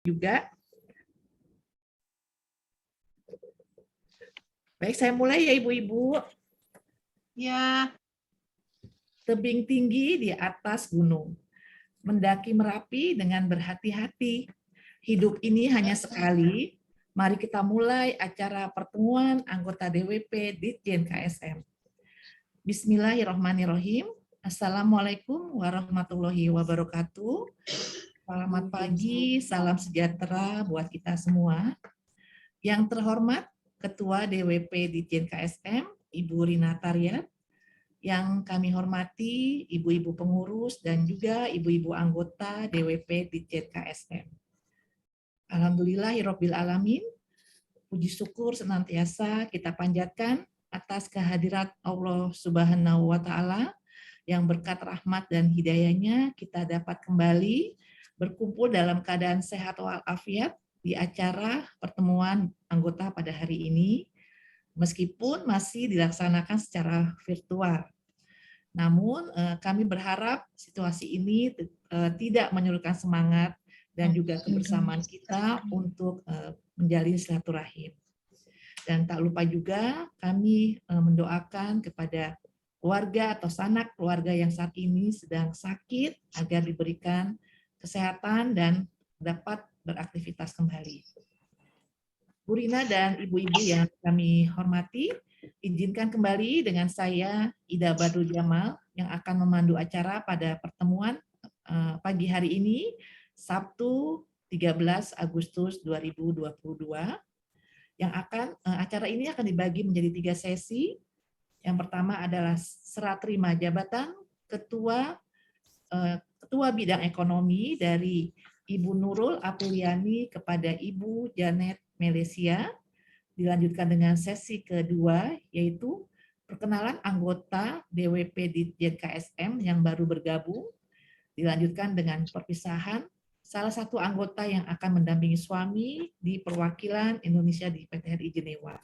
juga. Baik, saya mulai ya Ibu-Ibu. Ya. Tebing tinggi di atas gunung, mendaki Merapi dengan berhati-hati. Hidup ini hanya sekali. Mari kita mulai acara pertemuan anggota DWP Ditjen KSM. Bismillahirrahmanirrahim. Assalamualaikum warahmatullahi wabarakatuh. Selamat pagi, salam sejahtera buat kita semua. Yang terhormat Ketua DWP Ditjen KSM, Ibu Rina Taryat, yang kami hormati ibu-ibu pengurus dan juga ibu-ibu anggota DWP Ditjen KSM. Alhamdulillahirabbil alamin. Puji syukur senantiasa kita panjatkan atas kehadirat Allah Subhanahu wa taala yang berkat rahmat dan hidayahnya kita dapat kembali berkumpul dalam keadaan sehat walafiat di acara pertemuan anggota pada hari ini, meskipun masih dilaksanakan secara virtual. Namun kami berharap situasi ini tidak menyurutkan semangat dan juga kebersamaan kita untuk menjalin silaturahim. Dan tak lupa juga kami mendoakan kepada keluarga atau sanak keluarga yang saat ini sedang sakit agar diberikan kesehatan dan dapat beraktivitas kembali. Bu Rina dan ibu-ibu yang kami hormati, izinkan kembali dengan saya Ida Badrul Jamal yang akan memandu acara pada pertemuan pagi hari ini, Sabtu 13 Agustus 2022. Yang acara ini akan dibagi menjadi 3 sesi. Yang pertama adalah serah terima jabatan Ketua Bidang Ekonomi dari Ibu Nurul Apriliani kepada Ibu Janet Melesia. Dilanjutkan dengan sesi kedua, yaitu perkenalan anggota DWP Ditjen KSM yang baru bergabung. Dilanjutkan dengan perpisahan salah satu anggota yang akan mendampingi suami di perwakilan Indonesia di PTRI Jenewa.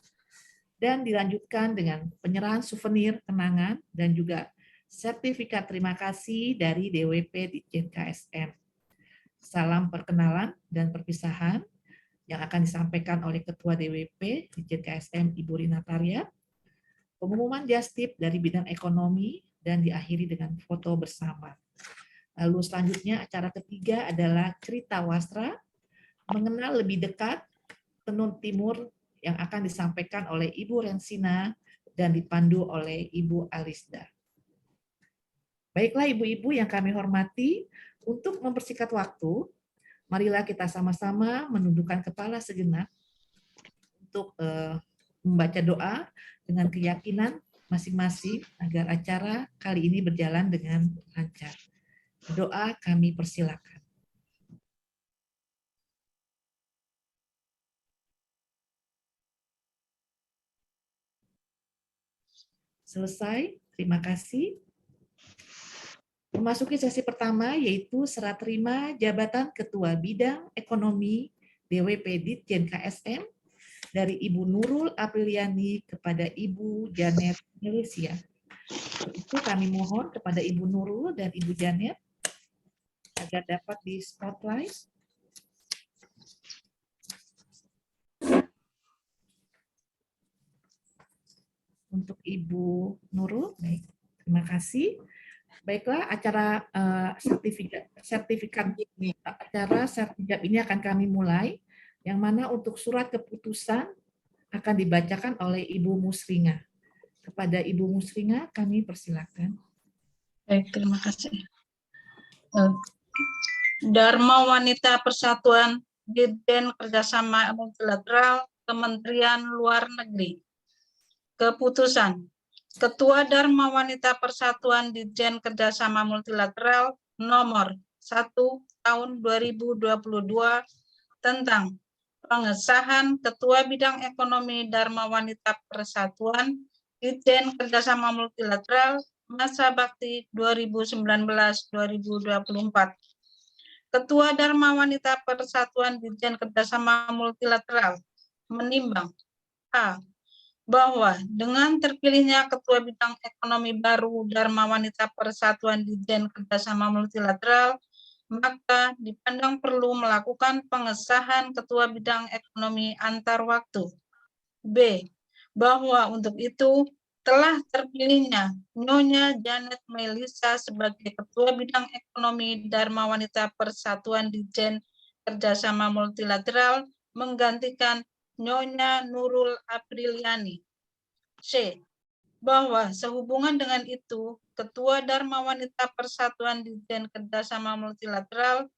Dan dilanjutkan dengan penyerahan souvenir kenangan dan juga sertifikat terima kasih dari DWP Ditjen KSM. Salam perkenalan dan perpisahan yang akan disampaikan oleh Ketua DWP Ditjen KSM Ibu Rina Taryat, pengumuman Jastip dari bidang ekonomi, dan diakhiri dengan foto bersama. Lalu selanjutnya acara ketiga adalah cerita wasra, mengenal lebih dekat Tenun Timur yang akan disampaikan oleh Ibu Rensina dan dipandu oleh Ibu Alisda. Baiklah ibu-ibu yang kami hormati, untuk mempersingkat waktu, marilah kita sama-sama menundukkan kepala sejenak untuk membaca doa dengan keyakinan masing-masing agar acara kali ini berjalan dengan lancar. Doa kami persilakan. Selesai, terima kasih. Memasuki sesi pertama yaitu serah terima jabatan Ketua Bidang Ekonomi DWP Ditjen KSM dari Ibu Nurul Apriliani kepada Ibu Janet Melesia. Itu kami mohon kepada Ibu Nurul dan Ibu Janet agar dapat di spotlight. Untuk Ibu Nurul, baik, terima kasih. Baiklah, acara sertifikat ini akan kami mulai, yang mana untuk surat keputusan akan dibacakan oleh Ibu Musringa. Kepada Ibu Musringa, kami persilakan. Baik, terima kasih. Dharma Wanita Persatuan Ditjen Kerjasama Multilateral Kementerian Luar Negeri. Keputusan Ketua Dharma Wanita Persatuan Ditjen Kerjasama Multilateral nomor 1 tahun 2022 tentang pengesahan Ketua Bidang Ekonomi Dharma Wanita Persatuan Ditjen Kerjasama Multilateral masa bakti 2019-2024. Ketua Dharma Wanita Persatuan Ditjen Kerjasama Multilateral menimbang A. Bahwa dengan terpilihnya Ketua Bidang Ekonomi baru Dharma Wanita Persatuan Ditjen Kerjasama Multilateral maka dipandang perlu melakukan pengesahan Ketua Bidang Ekonomi antar waktu. B. Bahwa untuk itu telah terpilihnya Nyonya Janet Melisa sebagai Ketua Bidang Ekonomi Dharma Wanita Persatuan Ditjen Kerjasama Multilateral menggantikan Nyonya Nurul Apriliani. C. Bahwa sehubungan dengan itu, Ketua Dharma Wanita Persatuan Ditjen Kerjasama Multilateral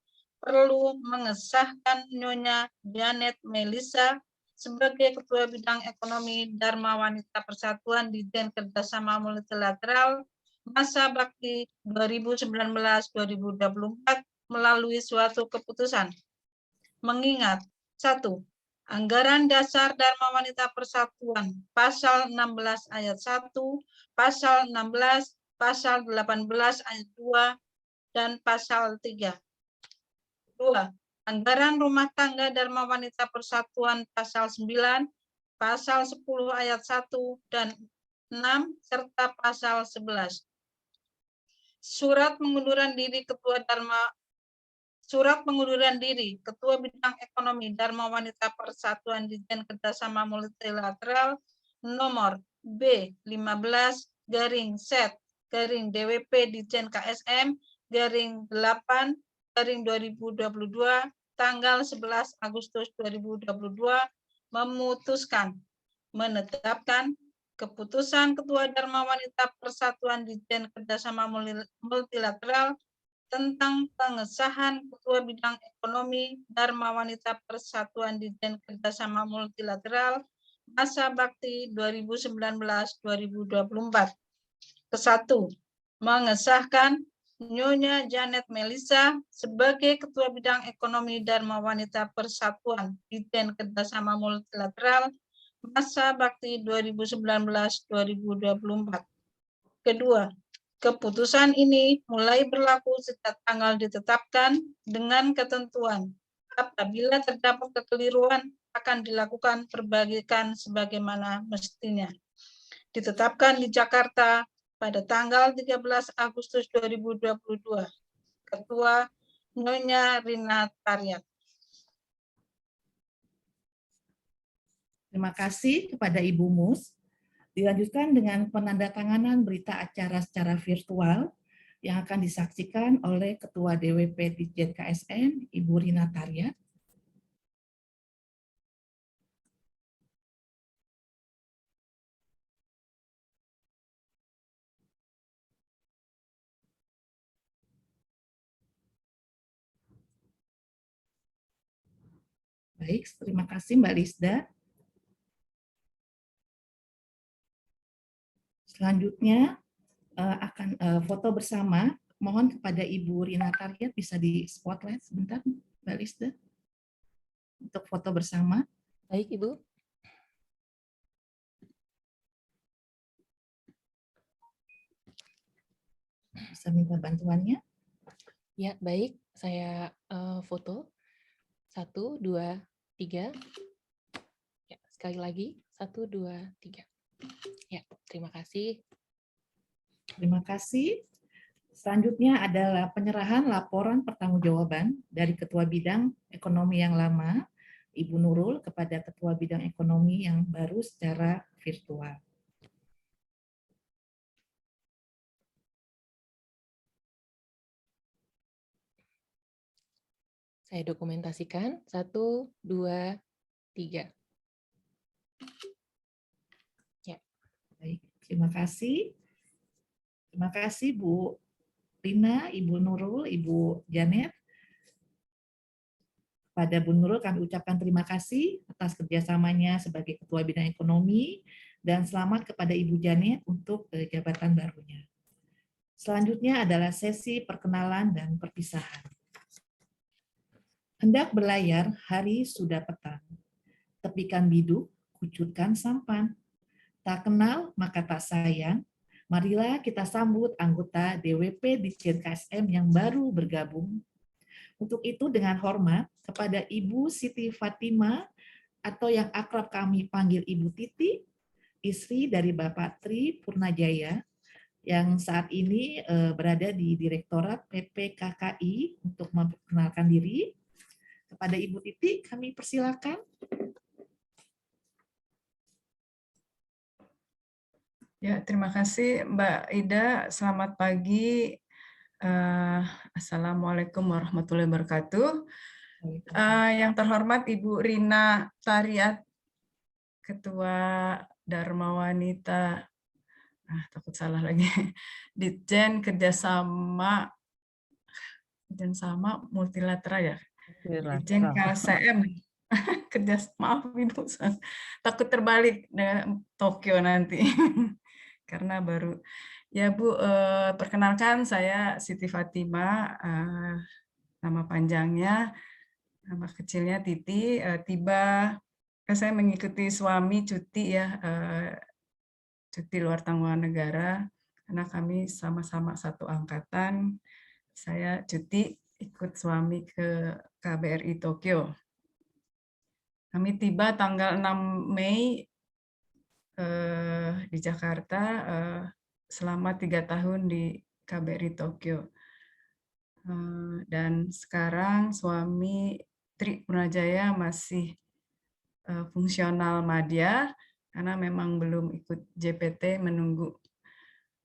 perlu mengesahkan Nyonya Janet Melisa sebagai Ketua Bidang Ekonomi Dharma Wanita Persatuan Ditjen Kerjasama Multilateral masa bakti 2019-2024 melalui suatu keputusan. Mengingat 1. Anggaran Dasar Dharma Wanita Persatuan, Pasal 16 Ayat 1, Pasal 16, Pasal 18 Ayat 2, dan Pasal 3. 2. Anggaran Rumah Tangga Dharma Wanita Persatuan, Pasal 9, Pasal 10 Ayat 1, dan 6, serta Pasal 11. Surat pengunduran diri Ketua Bidang Ekonomi Dharma Wanita Persatuan Ditjen Kerjasama Multilateral nomor B15-SET-DWP Ditjen KSM _8-2022 tanggal 11 Agustus 2022 memutuskan menetapkan keputusan Ketua Dharma Wanita Persatuan Ditjen Kerjasama Multilateral tentang pengesahan Ketua Bidang Ekonomi Dharma Wanita Persatuan Ditjen Kerjasama Multilateral masa bakti 2019-2024. Kesatu, mengesahkan Nyonya Janet Melisa sebagai Ketua Bidang Ekonomi Dharma Wanita Persatuan Ditjen Kerjasama Multilateral masa bakti 2019-2024. Kedua, keputusan ini mulai berlaku sejak tanggal ditetapkan dengan ketentuan apabila terdapat kekeliruan akan dilakukan perbaikan sebagaimana mestinya. Ditetapkan di Jakarta pada tanggal 13 Agustus 2022. Ketua Nyonya Rina Tariat. Terima kasih kepada Ibu Mus. Dilanjutkan dengan penandatanganan berita acara secara virtual yang akan disaksikan oleh Ketua DWP Ditjen KSM, Ibu Rina Tariat. Baik, terima kasih Mbak Lisda. Selanjutnya akan foto bersama. Mohon kepada Ibu Rina Tariat bisa di spotlight sebentar, Mbak Lisda, untuk foto bersama. Baik, Ibu. Bisa minta bantuannya? Ya, baik. Saya foto. 1, 2, 3. Ya, sekali lagi. 1, 2, 3. Ya, terima kasih. Terima kasih. Selanjutnya adalah penyerahan laporan pertanggungjawaban dari Ketua Bidang Ekonomi yang lama, Ibu Nurul, kepada Ketua Bidang Ekonomi yang baru secara virtual. Saya dokumentasikan. 1, 2, 3. Ya. Baik, terima kasih. Terima kasih Bu Rina, Ibu Nurul, Ibu Janet. Pada Bu Nurul kami ucapkan terima kasih atas kerjasamanya sebagai Ketua Bidang Ekonomi dan selamat kepada Ibu Janet untuk jabatan barunya. Selanjutnya adalah sesi perkenalan dan perpisahan. Hendak berlayar, hari sudah petang. Tepikan biduk, kucurkan sampan. Tak kenal, maka tak sayang. Marilah kita sambut anggota DWP Ditjen KSM yang baru bergabung. Untuk itu dengan hormat kepada Ibu Siti Fatima atau yang akrab kami panggil Ibu Titi, istri dari Bapak Tri Purnajaya, yang saat ini berada di Direktorat PPKKI untuk memperkenalkan diri. Kepada Ibu Titi, kami persilakan. Ya, terima kasih Mbak Ida. Selamat pagi. Assalamualaikum warahmatullahi wabarakatuh. Yang terhormat Ibu Rina Tariat, Ketua Dharma Wanita, takut salah lagi, Ditjen Kerjasama Multilateral ya, Ditjen KSM, maaf Ibu, takut terbalik dengan Tokyo nanti, karena baru. Ya Bu, perkenalkan saya Siti Fatima, nama panjangnya, nama kecilnya Titi. Saya mengikuti suami cuti ya, cuti luar tanggungan negara, karena kami sama-sama satu angkatan. Saya cuti ikut suami ke KBRI Tokyo. Kami tiba tanggal 6 Mei di Jakarta, selama 3 tahun di KBRI Tokyo. Dan sekarang suami Tri Purnajaya masih fungsional madya, karena memang belum ikut JPT, menunggu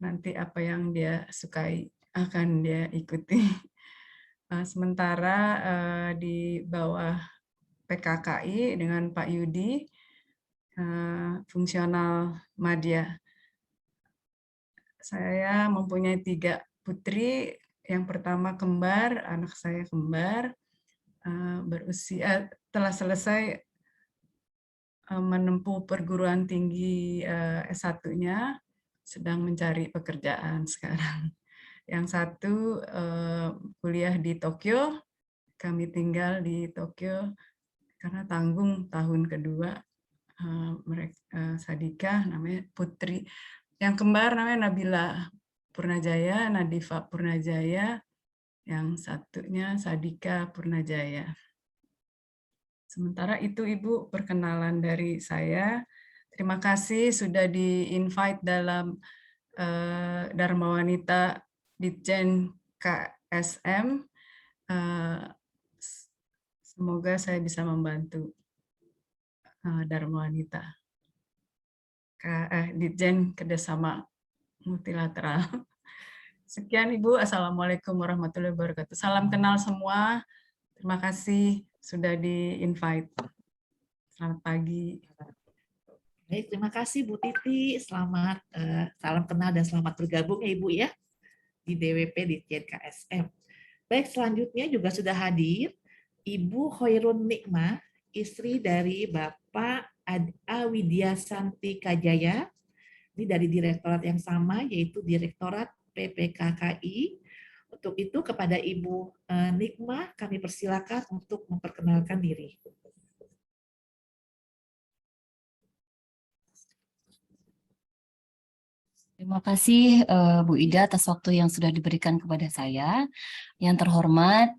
nanti apa yang dia sukai akan dia ikuti. Sementara di bawah PKKI dengan Pak Yudi, fungsional madya. Saya mempunyai 3 putri. Yang pertama kembar, anak saya kembar, berusia telah selesai menempuh perguruan tinggi S1-nya, sedang mencari pekerjaan sekarang. Yang satu kuliah di Tokyo, kami tinggal di Tokyo karena tanggung tahun kedua. Sadika namanya putri. Yang kembar namanya Nabila Purnajaya, Nadifa Purnajaya, yang satunya Sadika Purnajaya. Sementara itu Ibu, perkenalan dari saya. Terima kasih sudah di-invite dalam Dharma Wanita Ditjen KSM. Semoga saya bisa membantu Dharma Wanita Ditjen Kerjasama Multilateral. Sekian Ibu, Assalamualaikum warahmatullahi wabarakatuh. Salam kenal semua. Terima kasih sudah di-invite. Selamat pagi. Baik, terima kasih Bu Titi. Selamat salam kenal dan selamat bergabung ya Ibu ya di DWP Ditjen KSM. Baik, selanjutnya juga sudah hadir Ibu Hoirun Nikmah, istri dari Bapak Awidya Santi Kajaya. Ini dari direktorat yang sama, yaitu Direktorat PPKKI. Untuk itu kepada Ibu Nikmah kami persilakan untuk memperkenalkan diri. Terima kasih Bu Ida atas waktu yang sudah diberikan kepada saya. Yang terhormat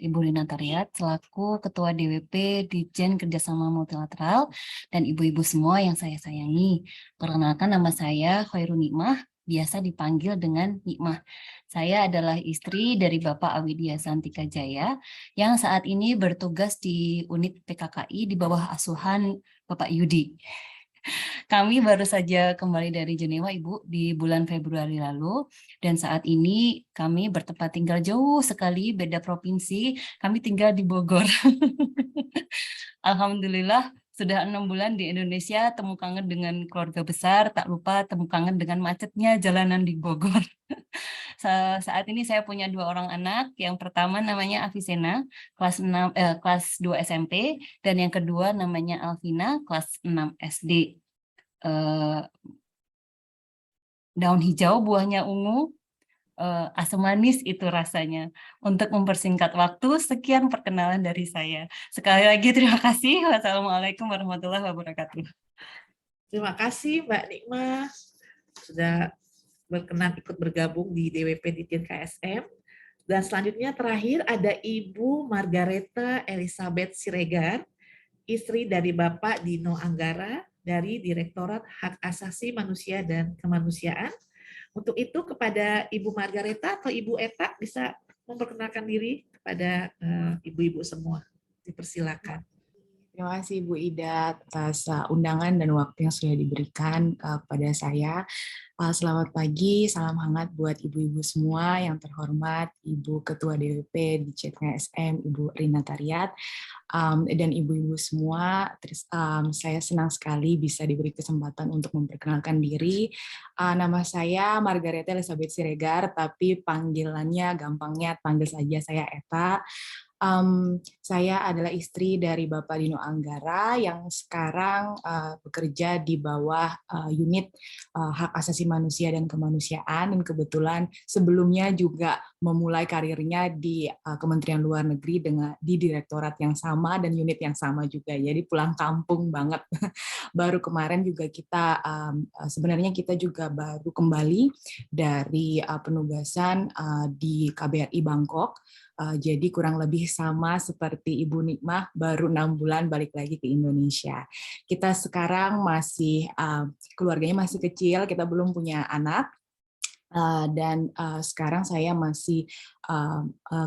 Ibu Rina Tariat selaku Ketua DWP Ditjen Kerjasama Multilateral dan ibu-ibu semua yang saya sayangi. Perkenalkan, nama saya Hoirun Nikmah, biasa dipanggil dengan Nikmah. Saya adalah istri dari Bapak Awidya Santi Kajaya yang saat ini bertugas di unit PKKI di bawah asuhan Bapak Yudi. Kami baru saja kembali dari Jenewa, Ibu, di bulan Februari lalu. Dan saat ini kami bertempat tinggal jauh sekali, beda provinsi. Kami tinggal di Bogor. Alhamdulillah, sudah 6 bulan di Indonesia, temu kangen dengan keluarga besar, tak lupa temu kangen dengan macetnya jalanan di Bogor. Saat ini saya punya 2 orang anak. Yang pertama namanya Avicenna, kelas 2 SMP, dan yang kedua namanya Alvina, kelas 6 SD. Daun hijau, buahnya ungu, asam manis itu rasanya. Untuk mempersingkat waktu, sekian perkenalan dari saya. Sekali lagi terima kasih. Wassalamualaikum warahmatullahi wabarakatuh. Terima kasih Mbak Nikmah sudah berkenan ikut bergabung di DWP Ditjen KSM. Dan selanjutnya terakhir ada Ibu Margareta Elizabeth Siregar, istri dari Bapak Dino Anggara dari Direktorat Hak Asasi Manusia dan Kemanusiaan. Untuk itu kepada Ibu Margareta atau Ibu Eta bisa memperkenalkan diri kepada ibu-ibu semua. Dipersilakan. Terima kasih Bu Ida atas undangan dan waktu yang sudah diberikan kepada saya. Selamat pagi, salam hangat buat ibu-ibu semua yang terhormat, Ibu Ketua DWP di KSM, Ibu Rina Tariat, dan ibu-ibu semua. Saya senang sekali bisa diberi kesempatan untuk memperkenalkan diri. Nama saya Margareta Elizabeth Siregar, tapi panggilannya gampangnya panggil saja saya Eta. Saya adalah istri dari Bapak Dino Anggara yang sekarang bekerja di bawah unit hak asasi manusia dan kemanusiaan, dan kebetulan sebelumnya juga memulai karirnya di Kementerian Luar Negeri di direktorat yang sama dan unit yang sama juga. Jadi pulang kampung banget. Baru kemarin juga sebenarnya kita juga baru kembali dari penugasan di KBRI Bangkok. Jadi kurang lebih sama seperti Ibu Nikmah, baru 6 bulan balik lagi ke Indonesia. Kita sekarang masih, keluarganya masih kecil, kita belum punya anak, dan sekarang saya masih,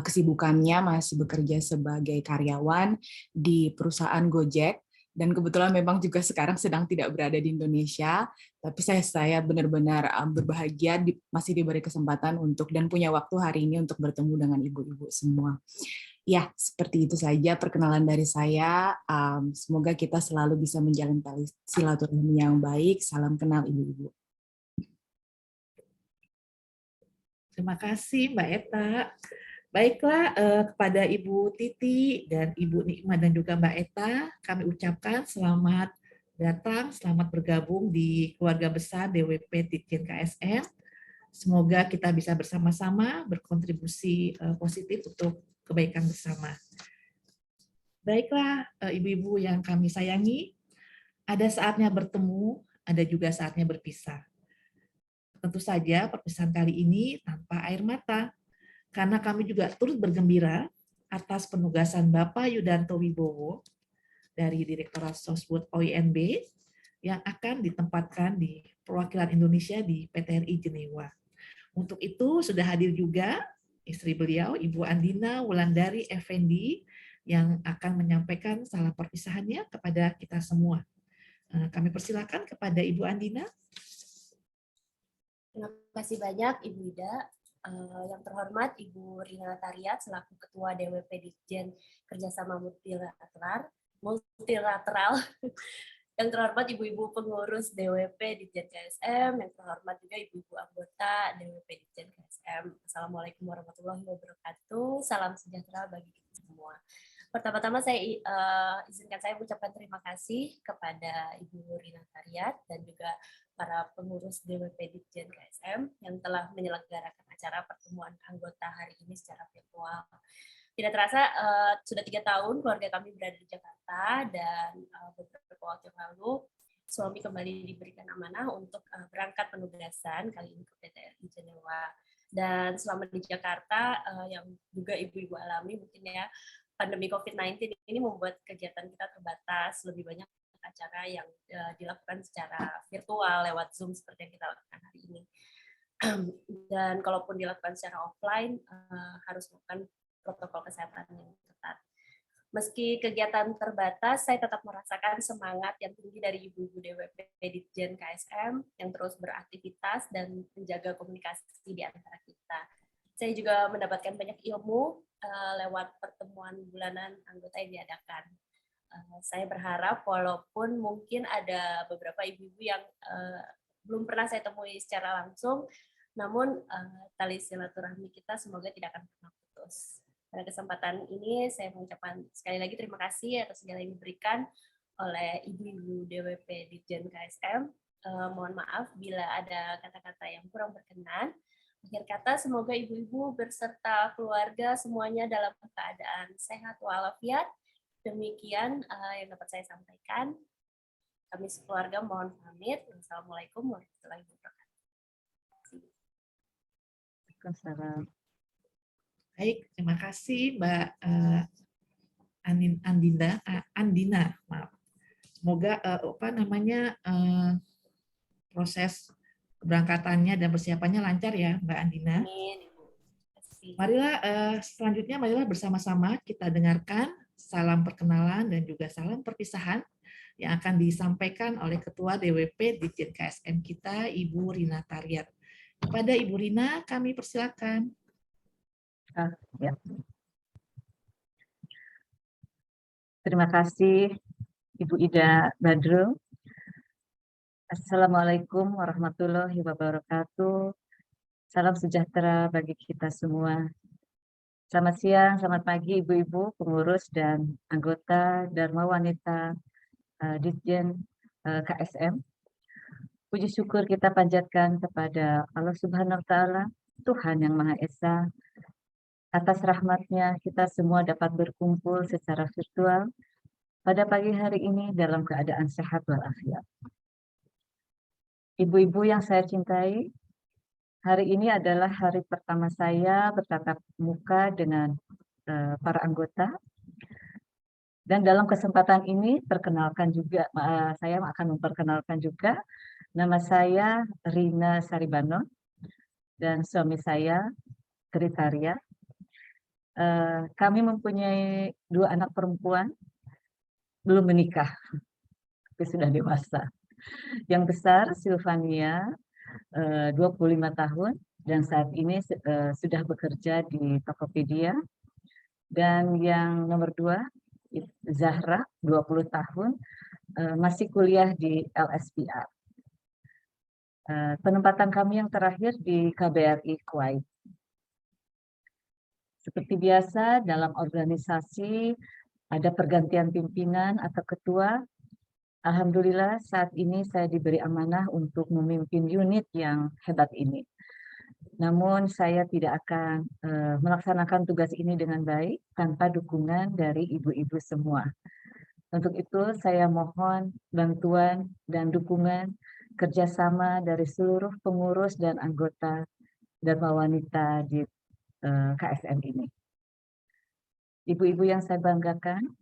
kesibukannya masih bekerja sebagai karyawan di perusahaan Gojek, dan kebetulan memang juga sekarang sedang tidak berada di Indonesia, tapi saya benar-benar berbahagia masih diberi kesempatan dan punya waktu hari ini untuk bertemu dengan ibu-ibu semua. Ya, seperti itu saja perkenalan dari saya. Semoga kita selalu bisa menjalin tali silaturahmi yang baik. Salam kenal ibu-ibu. Terima kasih Mbak Eta. Baiklah, kepada Ibu Titi dan Ibu Nikmah dan juga Mbak Eta, kami ucapkan selamat datang, selamat bergabung di keluarga besar DWP Ditjen KSM. Semoga kita bisa bersama-sama berkontribusi positif untuk kebaikan bersama. Baiklah, ibu-ibu yang kami sayangi, ada saatnya bertemu, ada juga saatnya berpisah. Tentu saja perpisahan kali ini tanpa air mata, karena kami juga turut bergembira atas penugasan Bapak Yudanto Wibowo dari Direktorat Sosbud OINB yang akan ditempatkan di perwakilan Indonesia di PTRI Jenewa. Untuk itu sudah hadir juga istri beliau, Ibu Andina Wulandari Effendi, yang akan menyampaikan salam perpisahannya kepada kita semua. Kami persilakan kepada Ibu Andina. Terima kasih banyak Ibu Ida. Yang terhormat Ibu Rina Tariat selaku Ketua DWP Ditjen Kerjasama Multilateral. Yang terhormat Ibu-Ibu Pengurus DWP Ditjen KSM, yang terhormat juga Ibu-Ibu Anggota DWP Ditjen KSM. Assalamualaikum warahmatullahi wabarakatuh. Salam sejahtera bagi kita semua. Pertama-tama izinkan saya mengucapkan terima kasih kepada Ibu Rina Tariat dan juga para pengurus DWP Ditjen KSM yang telah menyelenggarakan acara pertemuan anggota hari ini secara virtual. Tidak terasa sudah 3 tahun keluarga kami berada di Jakarta, dan beberapa waktu yang lalu suami kembali diberikan amanah untuk berangkat penugasan kali ini ke PTRI Jenewa. Dan selama di Jakarta yang juga ibu-ibu alami mungkin ya, pandemi COVID-19 ini membuat kegiatan kita terbatas, lebih banyak acara yang dilakukan secara virtual lewat Zoom seperti yang kita lakukan hari ini. Dan kalaupun dilakukan secara offline, harus melakukan protokol kesehatan yang ketat. Meski kegiatan terbatas, saya tetap merasakan semangat yang tinggi dari ibu-ibu DWP Ditjen KSM yang terus beraktivitas dan menjaga komunikasi di antara kita. Saya juga mendapatkan banyak ilmu lewat pertemuan bulanan anggota yang diadakan. Saya berharap walaupun mungkin ada beberapa ibu-ibu yang belum pernah saya temui secara langsung, namun tali silaturahmi kita semoga tidak akan pernah putus. Pada kesempatan ini saya mengucapkan sekali lagi terima kasih atas segala yang diberikan oleh ibu-ibu DWP Ditjen KSM. Mohon maaf bila ada kata-kata yang kurang berkenan. Akhir kata, semoga ibu-ibu berserta keluarga semuanya dalam keadaan sehat walafiat. Demikian yang dapat saya sampaikan. Kami sekeluarga mohon pamit. Wassalamualaikum warahmatullahi wabarakatuh. Baik, terima kasih Mbak Andina. Maaf. Semoga proses keberangkatannya dan persiapannya lancar ya, Mbak Andina. Amin, Ibu. Terima kasih. Marilah selanjutnya bersama-sama kita dengarkan salam perkenalan dan juga salam perpisahan yang akan disampaikan oleh Ketua DWP Ditjen KSM kita, Ibu Rina Tariat. Kepada Ibu Rina, kami persilakan. Ya. Terima kasih Ibu Ida Badrul. Assalamualaikum warahmatullahi wabarakatuh. Salam sejahtera bagi kita semua. Selamat siang, selamat pagi Ibu-Ibu, pengurus dan anggota Dharma Wanita Ditjen KSM. Puji syukur kita panjatkan kepada Allah Subhanahu wa Ta'ala, Tuhan yang Maha Esa. Atas rahmatnya kita semua dapat berkumpul secara virtual pada pagi hari ini dalam keadaan sehat walafiat. Ibu-ibu yang saya cintai, hari ini adalah hari pertama saya bertatap muka dengan para anggota. Dan dalam kesempatan ini saya akan memperkenalkan juga nama saya Rina Saribanon dan suami saya Tritaria. Kami mempunyai 2 anak perempuan, belum menikah, tapi sudah dewasa. Yang besar Silvania, 25 tahun, dan saat ini sudah bekerja di Tokopedia. Dan yang nomor 2, Zahra, 20 tahun, masih kuliah di LSPR. Penempatan kami yang terakhir di KBRI Kuwait. Seperti biasa, dalam organisasi ada pergantian pimpinan atau ketua. Alhamdulillah saat ini saya diberi amanah untuk memimpin unit yang hebat ini. Namun saya tidak akan melaksanakan tugas ini dengan baik tanpa dukungan dari ibu-ibu semua. Untuk itu saya mohon bantuan dan dukungan kerjasama dari seluruh pengurus dan anggota Dharma Wanita di KSM ini. Ibu-ibu yang saya banggakan,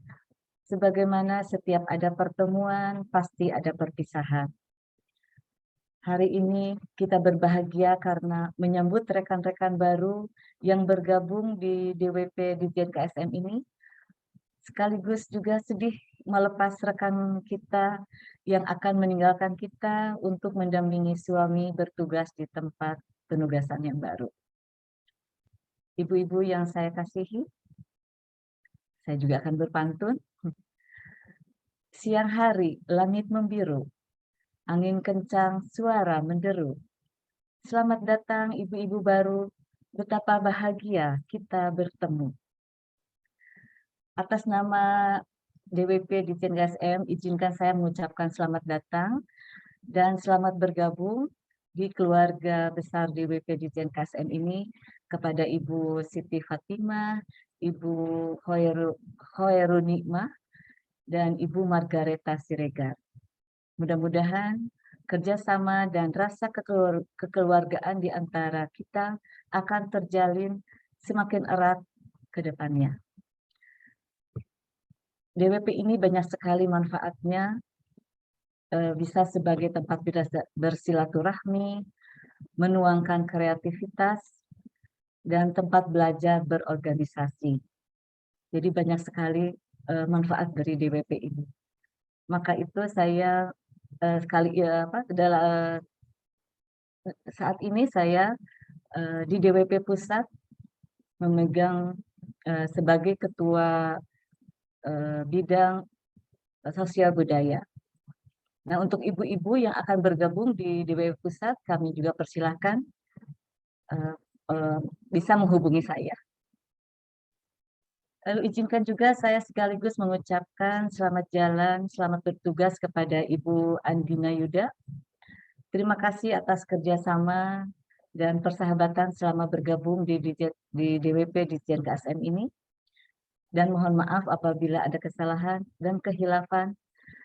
sebagaimana setiap ada pertemuan, pasti ada perpisahan. Hari ini kita berbahagia karena menyambut rekan-rekan baru yang bergabung di DWP Ditjen KSM ini, sekaligus juga sedih melepas rekan kita yang akan meninggalkan kita untuk mendampingi suami bertugas di tempat penugasan yang baru. Ibu-ibu yang saya kasihi, saya juga akan berpantun. Siang hari, langit membiru, angin kencang, suara menderu. Selamat datang ibu-ibu baru, betapa bahagia kita bertemu. Atas nama DWP Ditjen KSM, izinkan saya mengucapkan selamat datang dan selamat bergabung di keluarga besar DWP Ditjen KSM ini kepada Ibu Siti Fatimah, Ibu Hoeru Nikmah, dan Ibu Margareta Siregar. Mudah-mudahan kerjasama dan rasa kekeluargaan di antara kita akan terjalin semakin erat ke depannya. DWP ini banyak sekali manfaatnya, bisa sebagai tempat bersilaturahmi, menuangkan kreativitas, dan tempat belajar berorganisasi. Jadi banyak sekali manfaat dari DWP ini. Maka itu saya saat ini saya di DWP Pusat memegang sebagai ketua bidang sosial budaya. Nah, untuk ibu-ibu yang akan bergabung di DWP Pusat, kami juga persilahkan bisa menghubungi saya. Lalu izinkan juga saya sekaligus mengucapkan selamat jalan, selamat bertugas kepada Ibu Andina Yuda. Terima kasih atas kerjasama dan persahabatan selama bergabung di DWP Ditjen KSM ini. Dan mohon maaf apabila ada kesalahan dan kehilafan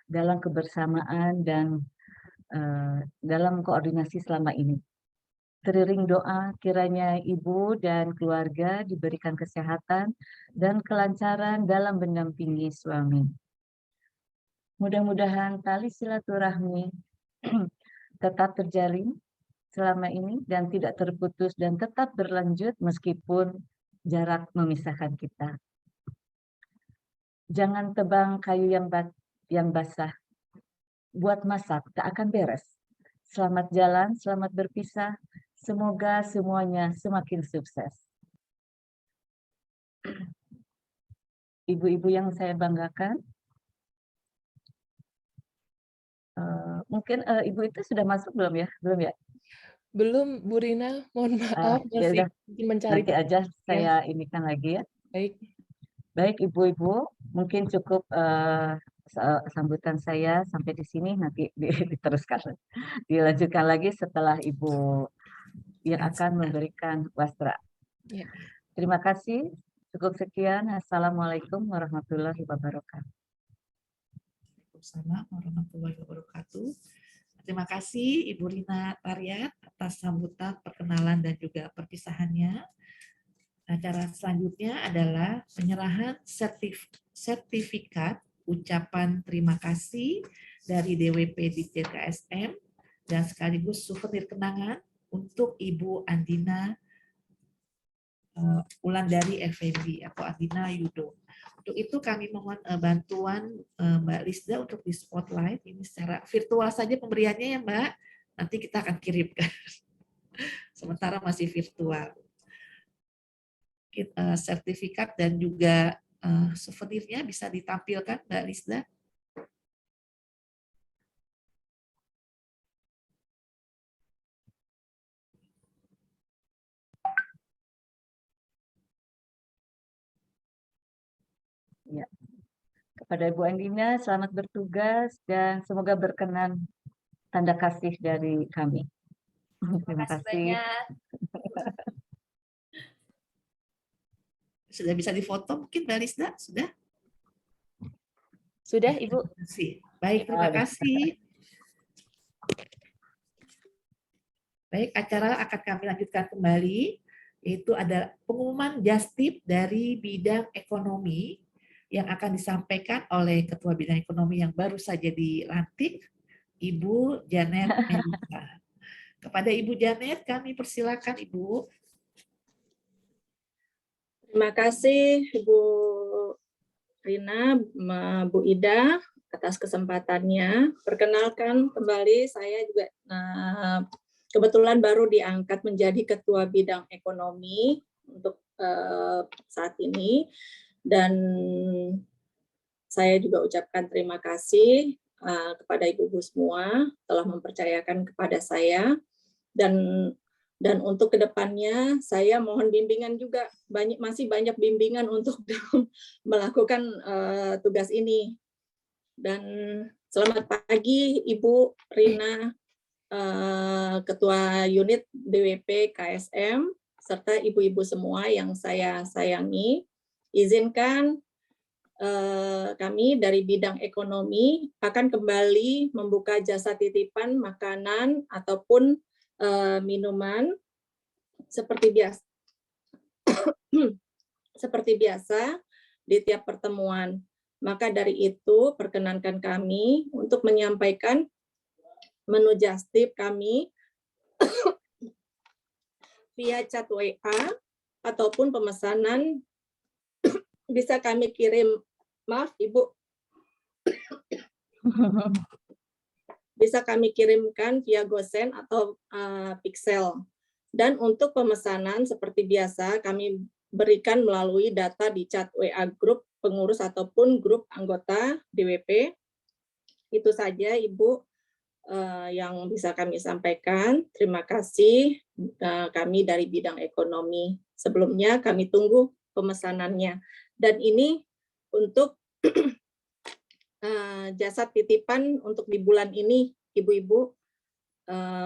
dalam kebersamaan dan dalam koordinasi selama ini. Teriring doa kiranya ibu dan keluarga diberikan kesehatan dan kelancaran dalam mendampingi suami. Mudah-mudahan tali silaturahmi tetap terjalin selama ini dan tidak terputus dan tetap berlanjut meskipun jarak memisahkan kita. Jangan tebang kayu yang basah. Buat masak tak akan beres. Selamat jalan, selamat berpisah. Semoga semuanya semakin sukses. Ibu-ibu yang saya banggakan, mungkin ibu itu sudah masuk belum ya? Belum ya? Belum, Bu Rina, mohon maaf, Ya masih udah, mencari. nanti aja Ya, saya inikan lagi ya. baik. Baik ibu-ibu, mungkin cukup sambutan saya sampai di sini, nanti diteruskan, dilanjutkan lagi setelah ibu yang akan memberikan wastra. Ya. Terima kasih. Cukup sekian. Assalamualaikum warahmatullahi wabarakatuh. Waalaikumsalam warahmatullahi wabarakatuh. Terima kasih Ibu Rina Tariat atas sambutan, perkenalan, dan juga perpisahannya. Acara selanjutnya adalah penyerahan sertifikat ucapan terima kasih dari DWP Ditjen KSM dan sekaligus souvenir kenangan untuk Ibu Andina Wulandari Effendi atau Andina Yudo. Untuk itu kami mohon bantuan Mbak Lisda untuk di spotlight ini secara virtual saja pemberiannya ya Mbak. Nanti kita akan kirimkan. Sementara masih virtual. Sertifikat dan juga souvenirnya bisa ditampilkan Mbak Lisda. Ya. Kepada Ibu Andina, selamat bertugas dan semoga berkenan tanda kasih dari kami. Terima kasih. Sudah bisa difoto mungkin Mbak Lisda? Sudah? Sudah, Ibu? Baik, terima kasih. Baik, acara akan kami lanjutkan kembali, yaitu ada pengumuman Justip dari bidang ekonomi yang akan disampaikan oleh Ketua Bidang Ekonomi yang baru saja dilantik, Ibu Janet Melita. Kepada Ibu Janet, kami persilakan Ibu. Terima kasih Ibu Rina, Bu Ida atas kesempatannya. Perkenalkan kembali, saya juga kebetulan baru diangkat menjadi Ketua Bidang Ekonomi untuk saat ini. Dan saya juga ucapkan terima kasih kepada ibu-ibu semua telah mempercayakan kepada saya. Dan untuk kedepannya saya mohon bimbingan juga, masih banyak bimbingan untuk melakukan tugas ini. Dan selamat pagi Ibu Rina, Ketua Unit DWP KSM, serta ibu-ibu semua yang saya sayangi. Izinkan kami dari bidang ekonomi akan kembali membuka jasa titipan makanan ataupun minuman seperti biasa di tiap pertemuan. Maka dari itu perkenankan kami untuk menyampaikan menu Justip kami via chat WA ataupun pemesanan bisa kami kirim, maaf Ibu, bisa kami kirimkan via GoSend atau Pixel. Dan untuk pemesanan seperti biasa kami berikan melalui data di chat WA grup pengurus ataupun grup anggota DWP. Itu saja Ibu yang bisa kami sampaikan. Terima kasih kami dari bidang ekonomi. Sebelumnya kami tunggu pemesanannya. Dan ini untuk jasa titipan untuk di bulan ini, ibu-ibu,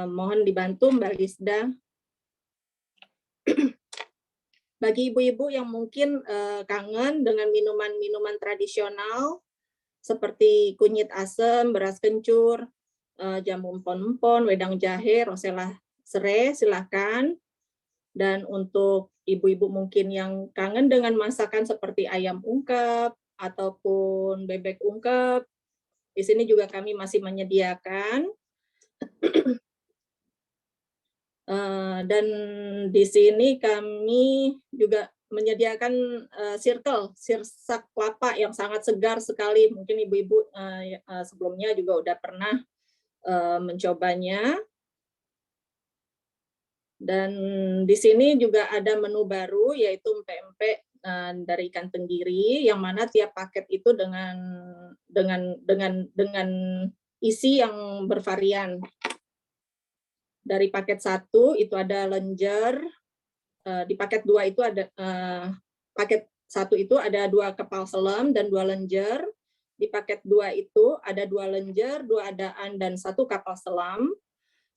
mohon dibantu Mbak Lisda. Bagi ibu-ibu yang mungkin kangen dengan minuman-minuman tradisional seperti kunyit asem, beras kencur, jamu empon-empon, wedang jahe, rosella serai, silakan. Dan untuk ibu-ibu mungkin yang kangen dengan masakan seperti ayam ungkep ataupun bebek ungkep, di sini juga kami masih menyediakan. Dan di sini kami juga menyediakan sirsak kelapa yang sangat segar sekali. Mungkin ibu-ibu sebelumnya juga udah pernah mencobanya. Dan di sini juga ada menu baru yaitu empek-empek dari ikan tenggiri, yang mana tiap paket itu dengan isi yang bervarian. Dari paket 1 itu ada lenjer, di paket 2 itu ada paket 1 itu ada 2 kepal selam dan 2 lenjer. Di paket 2 itu ada 2 lenjer, 2 adaan dan 1 kapal selam.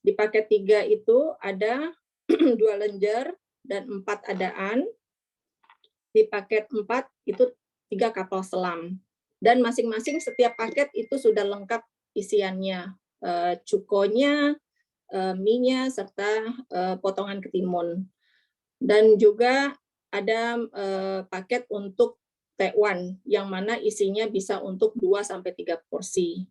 Di paket 3 itu ada 2 lenjer dan 4 adaan. Di paket 4 itu 3 kapal selam. Dan masing-masing setiap paket itu sudah lengkap isiannya, cukonya, mie-nya, serta potongan ketimun. Dan juga ada paket untuk T1 yang mana isinya bisa untuk 2-3 porsi.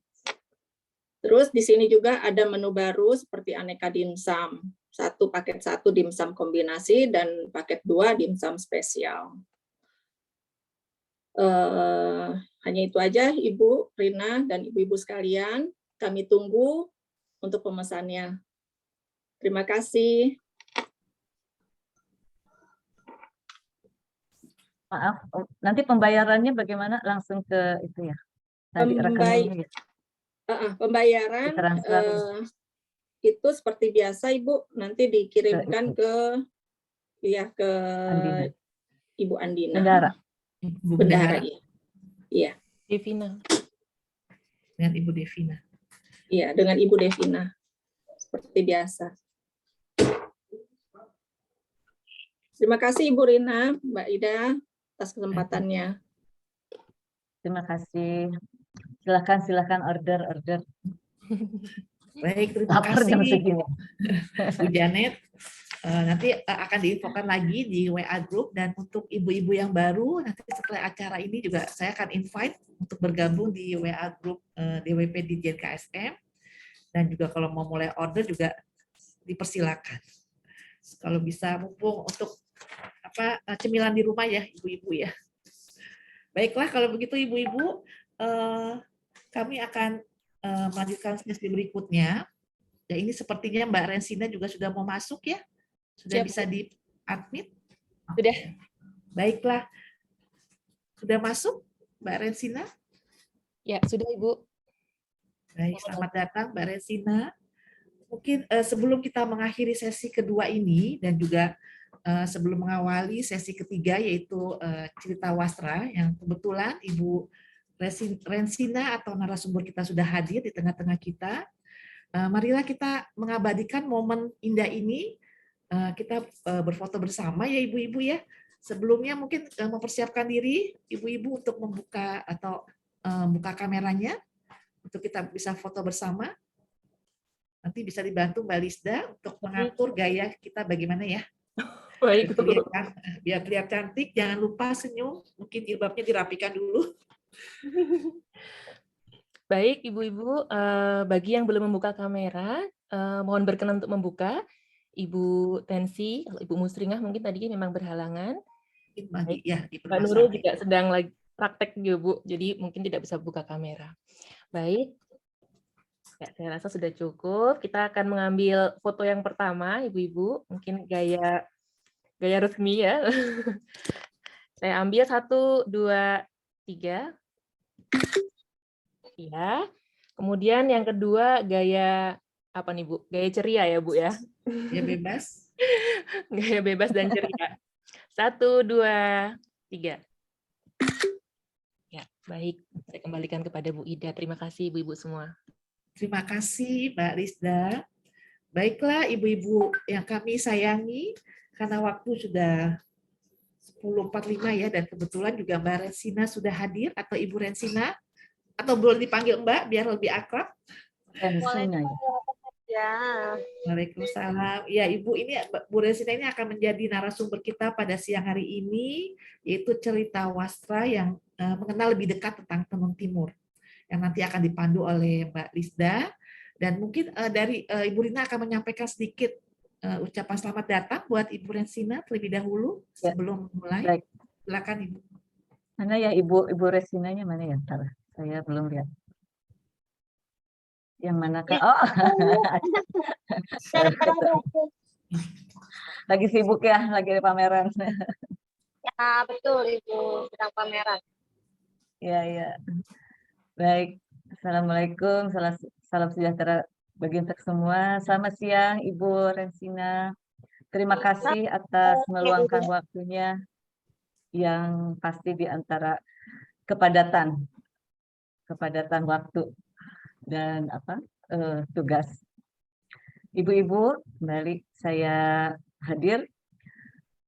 Terus di sini juga ada menu baru seperti aneka dimsum. Paket 1 dimsum kombinasi dan paket 2 dimsum spesial. Hanya itu aja Ibu Rina dan ibu-ibu sekalian. Kami tunggu untuk pemesannya. Terima kasih. Maaf, nanti pembayarannya bagaimana? Langsung ke itu ya? Tadi rekeningnya ya? Pembayaran Ditransfer. itu seperti biasa Ibu, nanti dikirimkan ke Andina. Ibu Andina. Bendara. Bendara, iya. Devina. Dengan Ibu Devina. Iya, dengan Ibu Devina. Seperti biasa. Terima kasih Ibu Rina, Mbak Ida, atas kesempatannya. Terima kasih. Silakan order. Baik, terima Lapar kasih jam segini. Bu Janet. Nanti akan diinfokan lagi di WA Group, dan untuk ibu-ibu yang baru, nanti setelah acara ini juga saya akan invite untuk bergabung di WA Group DWP Ditjen KSM, dan juga kalau mau mulai order juga dipersilakan. Kalau bisa mumpung untuk cemilan di rumah ya ibu-ibu ya. Baiklah kalau begitu ibu-ibu, kami akan melanjutkan sesi berikutnya. Ya, ini sepertinya Mbak Rensina juga sudah mau masuk ya. Sudah Siap. bisa di-admit? Sudah. Baiklah. Sudah masuk Mbak Rensina? Ya, sudah Ibu. Baik, selamat datang Mbak Rensina. Mungkin sebelum kita mengakhiri sesi kedua ini, dan juga sebelum mengawali sesi ketiga, yaitu cerita wasra, yang kebetulan Ibu Rensina atau narasumber kita sudah hadir di tengah-tengah kita. Marilah kita mengabadikan momen indah ini. Kita berfoto bersama ya ibu-ibu ya. Sebelumnya mungkin mempersiapkan diri ibu-ibu untuk membuka atau buka kameranya untuk kita bisa foto bersama. Nanti bisa dibantu Mbak Lisda untuk mengatur gaya kita bagaimana ya. Baik. Biar terlihat cantik, jangan lupa senyum. Mungkin jilbabnya dirapikan dulu. Baik, Ibu-ibu, bagi yang belum membuka kamera, mohon berkenan untuk membuka. Ibu Tensi, Ibu Musringah mungkin tadi memang berhalangan. Baik, ya, Mbak Nurul juga sedang lagi praktek juga, Bu, jadi mungkin tidak bisa buka kamera. Baik, ya, saya rasa sudah cukup. Kita akan mengambil foto yang pertama, Ibu-ibu, mungkin gaya resmi ya. Saya ambil 1, 2, 3. Ya. Kemudian yang kedua gaya apa nih Bu? Gaya ceria ya Bu ya? Ya bebas. Gaya bebas dan ceria. 1, 2, 3. Ya, baik. Saya kembalikan kepada Bu Ida. Terima kasih Ibu-ibu semua. Terima kasih Mbak Lisda. Baiklah ibu-ibu yang kami sayangi, karena waktu sudah 10.45 ya, dan kebetulan juga Mbak Rensina sudah hadir, atau Ibu Rensina, atau boleh dipanggil Mbak biar lebih akrab. Rensina ya. Waalaikumsalam. Ya Ibu, ini Bu Rensina ini akan menjadi narasumber kita pada siang hari ini, yaitu cerita wasra yang mengenal lebih dekat tentang Tenun Timur, yang nanti akan dipandu oleh Mbak Lisda. Dan mungkin dari Ibu Rina akan menyampaikan sedikit ucapan selamat datang buat Ibu Rensina terlebih dahulu Ya, sebelum mulai. baik. Silakan Ibu. Mana ya Ibu Resinanya mana ya? Ntar, saya belum lihat. Yang manakah? Oh, lagi sibuk ya, lagi ada pameran. Ya, betul Ibu, sedang pameran. Ya, ya. Baik. Assalamualaikum, salam sejahtera bagi kita semua. Selamat siang Ibu Rensina. Terima kasih atas meluangkan waktunya yang pasti di antara kepadatan waktu dan tugas. Ibu-ibu, kembali saya hadir.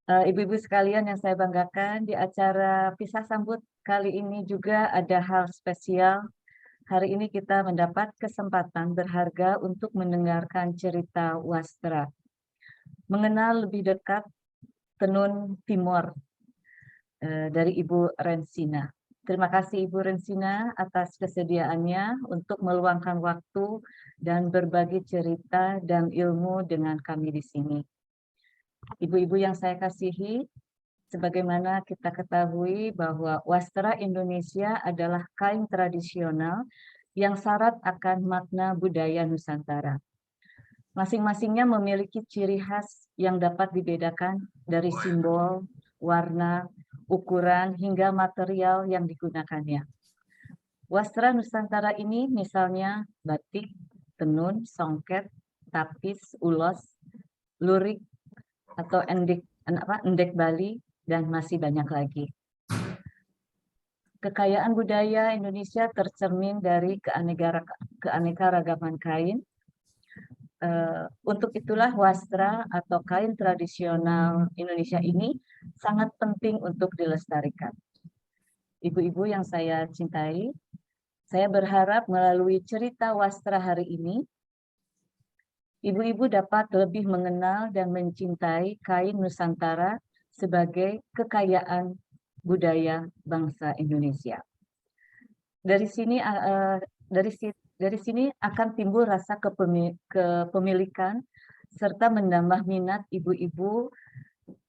Ibu-ibu sekalian yang saya banggakan, di acara Pisah Sambut kali ini juga ada hal spesial. Hari ini kita mendapat kesempatan berharga untuk mendengarkan cerita Wastra, mengenal lebih dekat tenun Timor dari Ibu Rensina. Terima kasih Ibu Rensina atas kesediaannya untuk meluangkan waktu dan berbagi cerita dan ilmu dengan kami di sini. Ibu-ibu yang saya kasihi, sebagaimana kita ketahui bahwa wastra Indonesia adalah kain tradisional yang syarat akan makna budaya Nusantara. Masing-masingnya memiliki ciri khas yang dapat dibedakan dari simbol, warna, ukuran, hingga material yang digunakannya. Wastra Nusantara ini misalnya batik, tenun, songket, tapis, ulos, lurik, atau endek Bali, dan masih banyak lagi. Kekayaan budaya Indonesia tercermin dari keanekaragaman kain. Untuk itulah wastra atau kain tradisional Indonesia ini sangat penting untuk dilestarikan. Ibu-ibu yang saya cintai, saya berharap melalui cerita wastra hari ini, ibu-ibu dapat lebih mengenal dan mencintai kain Nusantara sebagai kekayaan budaya bangsa Indonesia. Dari sini akan timbul rasa kepemilikan serta menambah minat ibu-ibu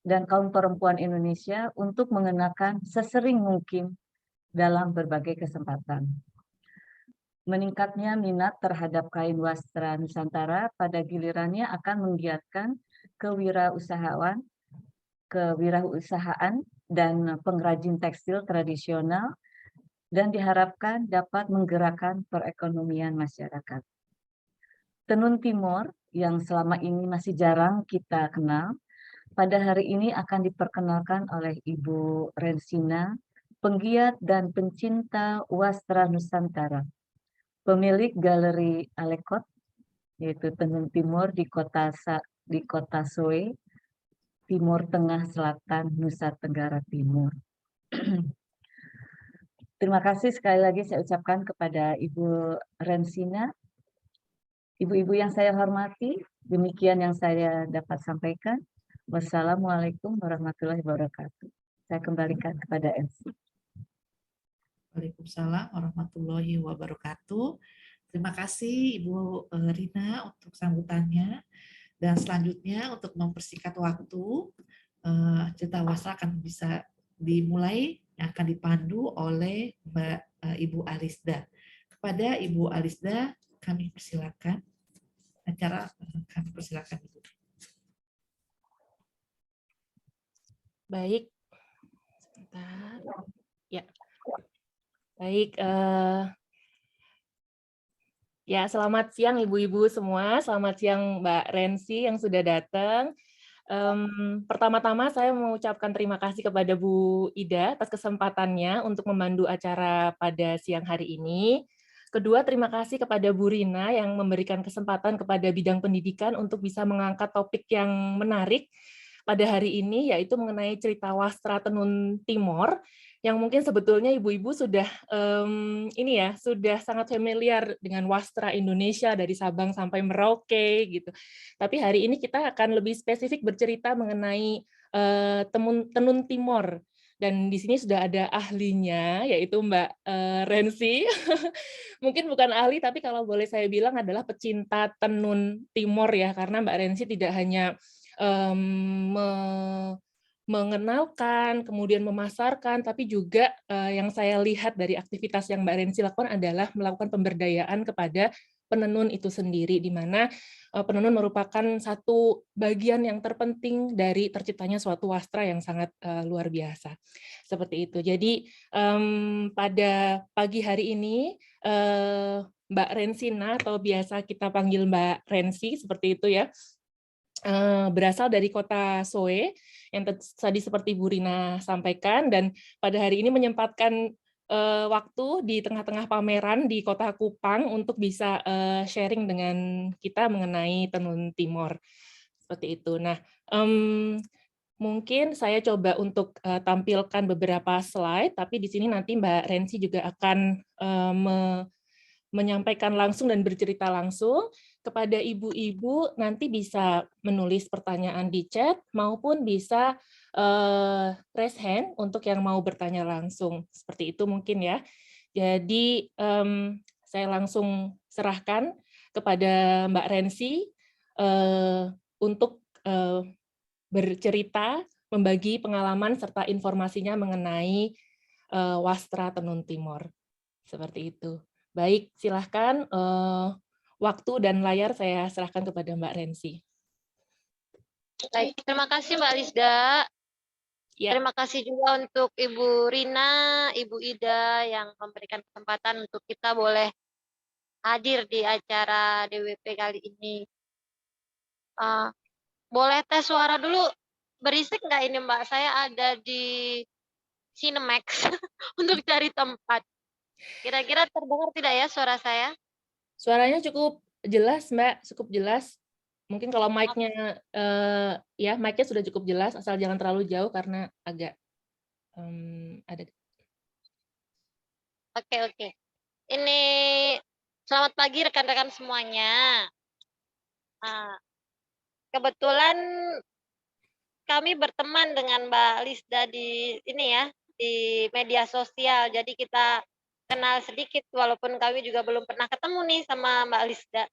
dan kaum perempuan Indonesia untuk mengenakan sesering mungkin dalam berbagai kesempatan. Meningkatnya minat terhadap kain wastra Nusantara pada gilirannya akan menggiatkan kewirausahaan dan pengrajin tekstil tradisional dan diharapkan dapat menggerakkan perekonomian masyarakat. Tenun Timor yang selama ini masih jarang kita kenal, pada hari ini akan diperkenalkan oleh Ibu Rensina, penggiat dan pencinta wastra Nusantara, pemilik Galeri Alekot, yaitu Tenun Timor di kota Soe, Timur Tengah Selatan, Nusa Tenggara Timur. Terima kasih sekali lagi saya ucapkan kepada Ibu Rensina. Ibu-ibu yang saya hormati, demikian yang saya dapat sampaikan. Wassalamualaikum warahmatullahi wabarakatuh. Saya kembalikan kepada MC. Waalaikumsalam warahmatullahi wabarakatuh. Terima kasih Ibu Rina untuk sambutannya. Dan selanjutnya untuk mempersingkat waktu, cerita wastra akan bisa dimulai yang akan dipandu oleh Ibu Alisda. Kepada Ibu Alisda, kami persilakan. Acara kami persilakan Ibu. Baik. Sebentar. Ya. Baik. Ya, selamat siang Ibu-ibu semua. Selamat siang Mbak Rensi yang sudah datang. Pertama-tama saya mengucapkan terima kasih kepada Bu Ida atas kesempatannya untuk memandu acara pada siang hari ini. Kedua, terima kasih kepada Bu Rina yang memberikan kesempatan kepada bidang pendidikan untuk bisa mengangkat topik yang menarik pada hari ini, yaitu mengenai cerita wastra tenun Timor, yang mungkin sebetulnya ibu-ibu sudah sudah sangat familiar dengan wastra Indonesia dari Sabang sampai Merauke gitu. Tapi hari ini kita akan lebih spesifik bercerita mengenai tenun Timor. Dan di sini sudah ada ahlinya, yaitu Mbak Rensi. Mungkin bukan ahli, tapi kalau boleh saya bilang adalah pecinta tenun Timor ya, karena Mbak Rensi tidak hanya mengenalkan, kemudian memasarkan, tapi juga yang saya lihat dari aktivitas yang Mbak Rensi lakukan adalah melakukan pemberdayaan kepada penenun itu sendiri, di mana penenun merupakan satu bagian yang terpenting dari terciptanya suatu wastra yang sangat luar biasa. Seperti itu. Jadi pada pagi hari ini Mbak Rensina, atau biasa kita panggil Mbak Rensi, seperti itu ya, berasal dari kota Soe, yang tadi seperti Bu Rina sampaikan, dan pada hari ini menyempatkan waktu di tengah-tengah pameran di kota Kupang untuk bisa sharing dengan kita mengenai tenun Timor. Seperti itu. Nah, mungkin saya coba untuk tampilkan beberapa slide, tapi di sini nanti Mbak Rensi juga akan menyampaikan langsung dan bercerita langsung. Kepada ibu-ibu nanti bisa menulis pertanyaan di chat maupun bisa raise hand untuk yang mau bertanya langsung. Seperti itu mungkin ya. Jadi saya langsung serahkan kepada Mbak Rensi untuk bercerita, membagi pengalaman serta informasinya mengenai wastra tenun Timor. Seperti itu. Baik, silahkan. Waktu dan layar saya serahkan kepada Mbak Rensi. Baik, terima kasih Mbak Lisda. Ya. Terima kasih juga untuk Ibu Rina, Ibu Ida yang memberikan kesempatan untuk kita boleh hadir di acara DWP kali ini. Boleh tes suara dulu? Berisik nggak ini Mbak? Saya ada di Cinemax untuk cari tempat. Kira-kira terdengar tidak ya suara saya? Suaranya cukup jelas, Mbak, cukup jelas. Mungkin kalau mic-nya, ya mic-nya sudah cukup jelas, asal jangan terlalu jauh karena agak ada. Oke. Ini selamat pagi rekan-rekan semuanya. Kebetulan kami berteman dengan Mbak Lisda di ini ya, di media sosial. Jadi kita kenal sedikit walaupun kami juga belum pernah ketemu nih sama Mbak Lisda.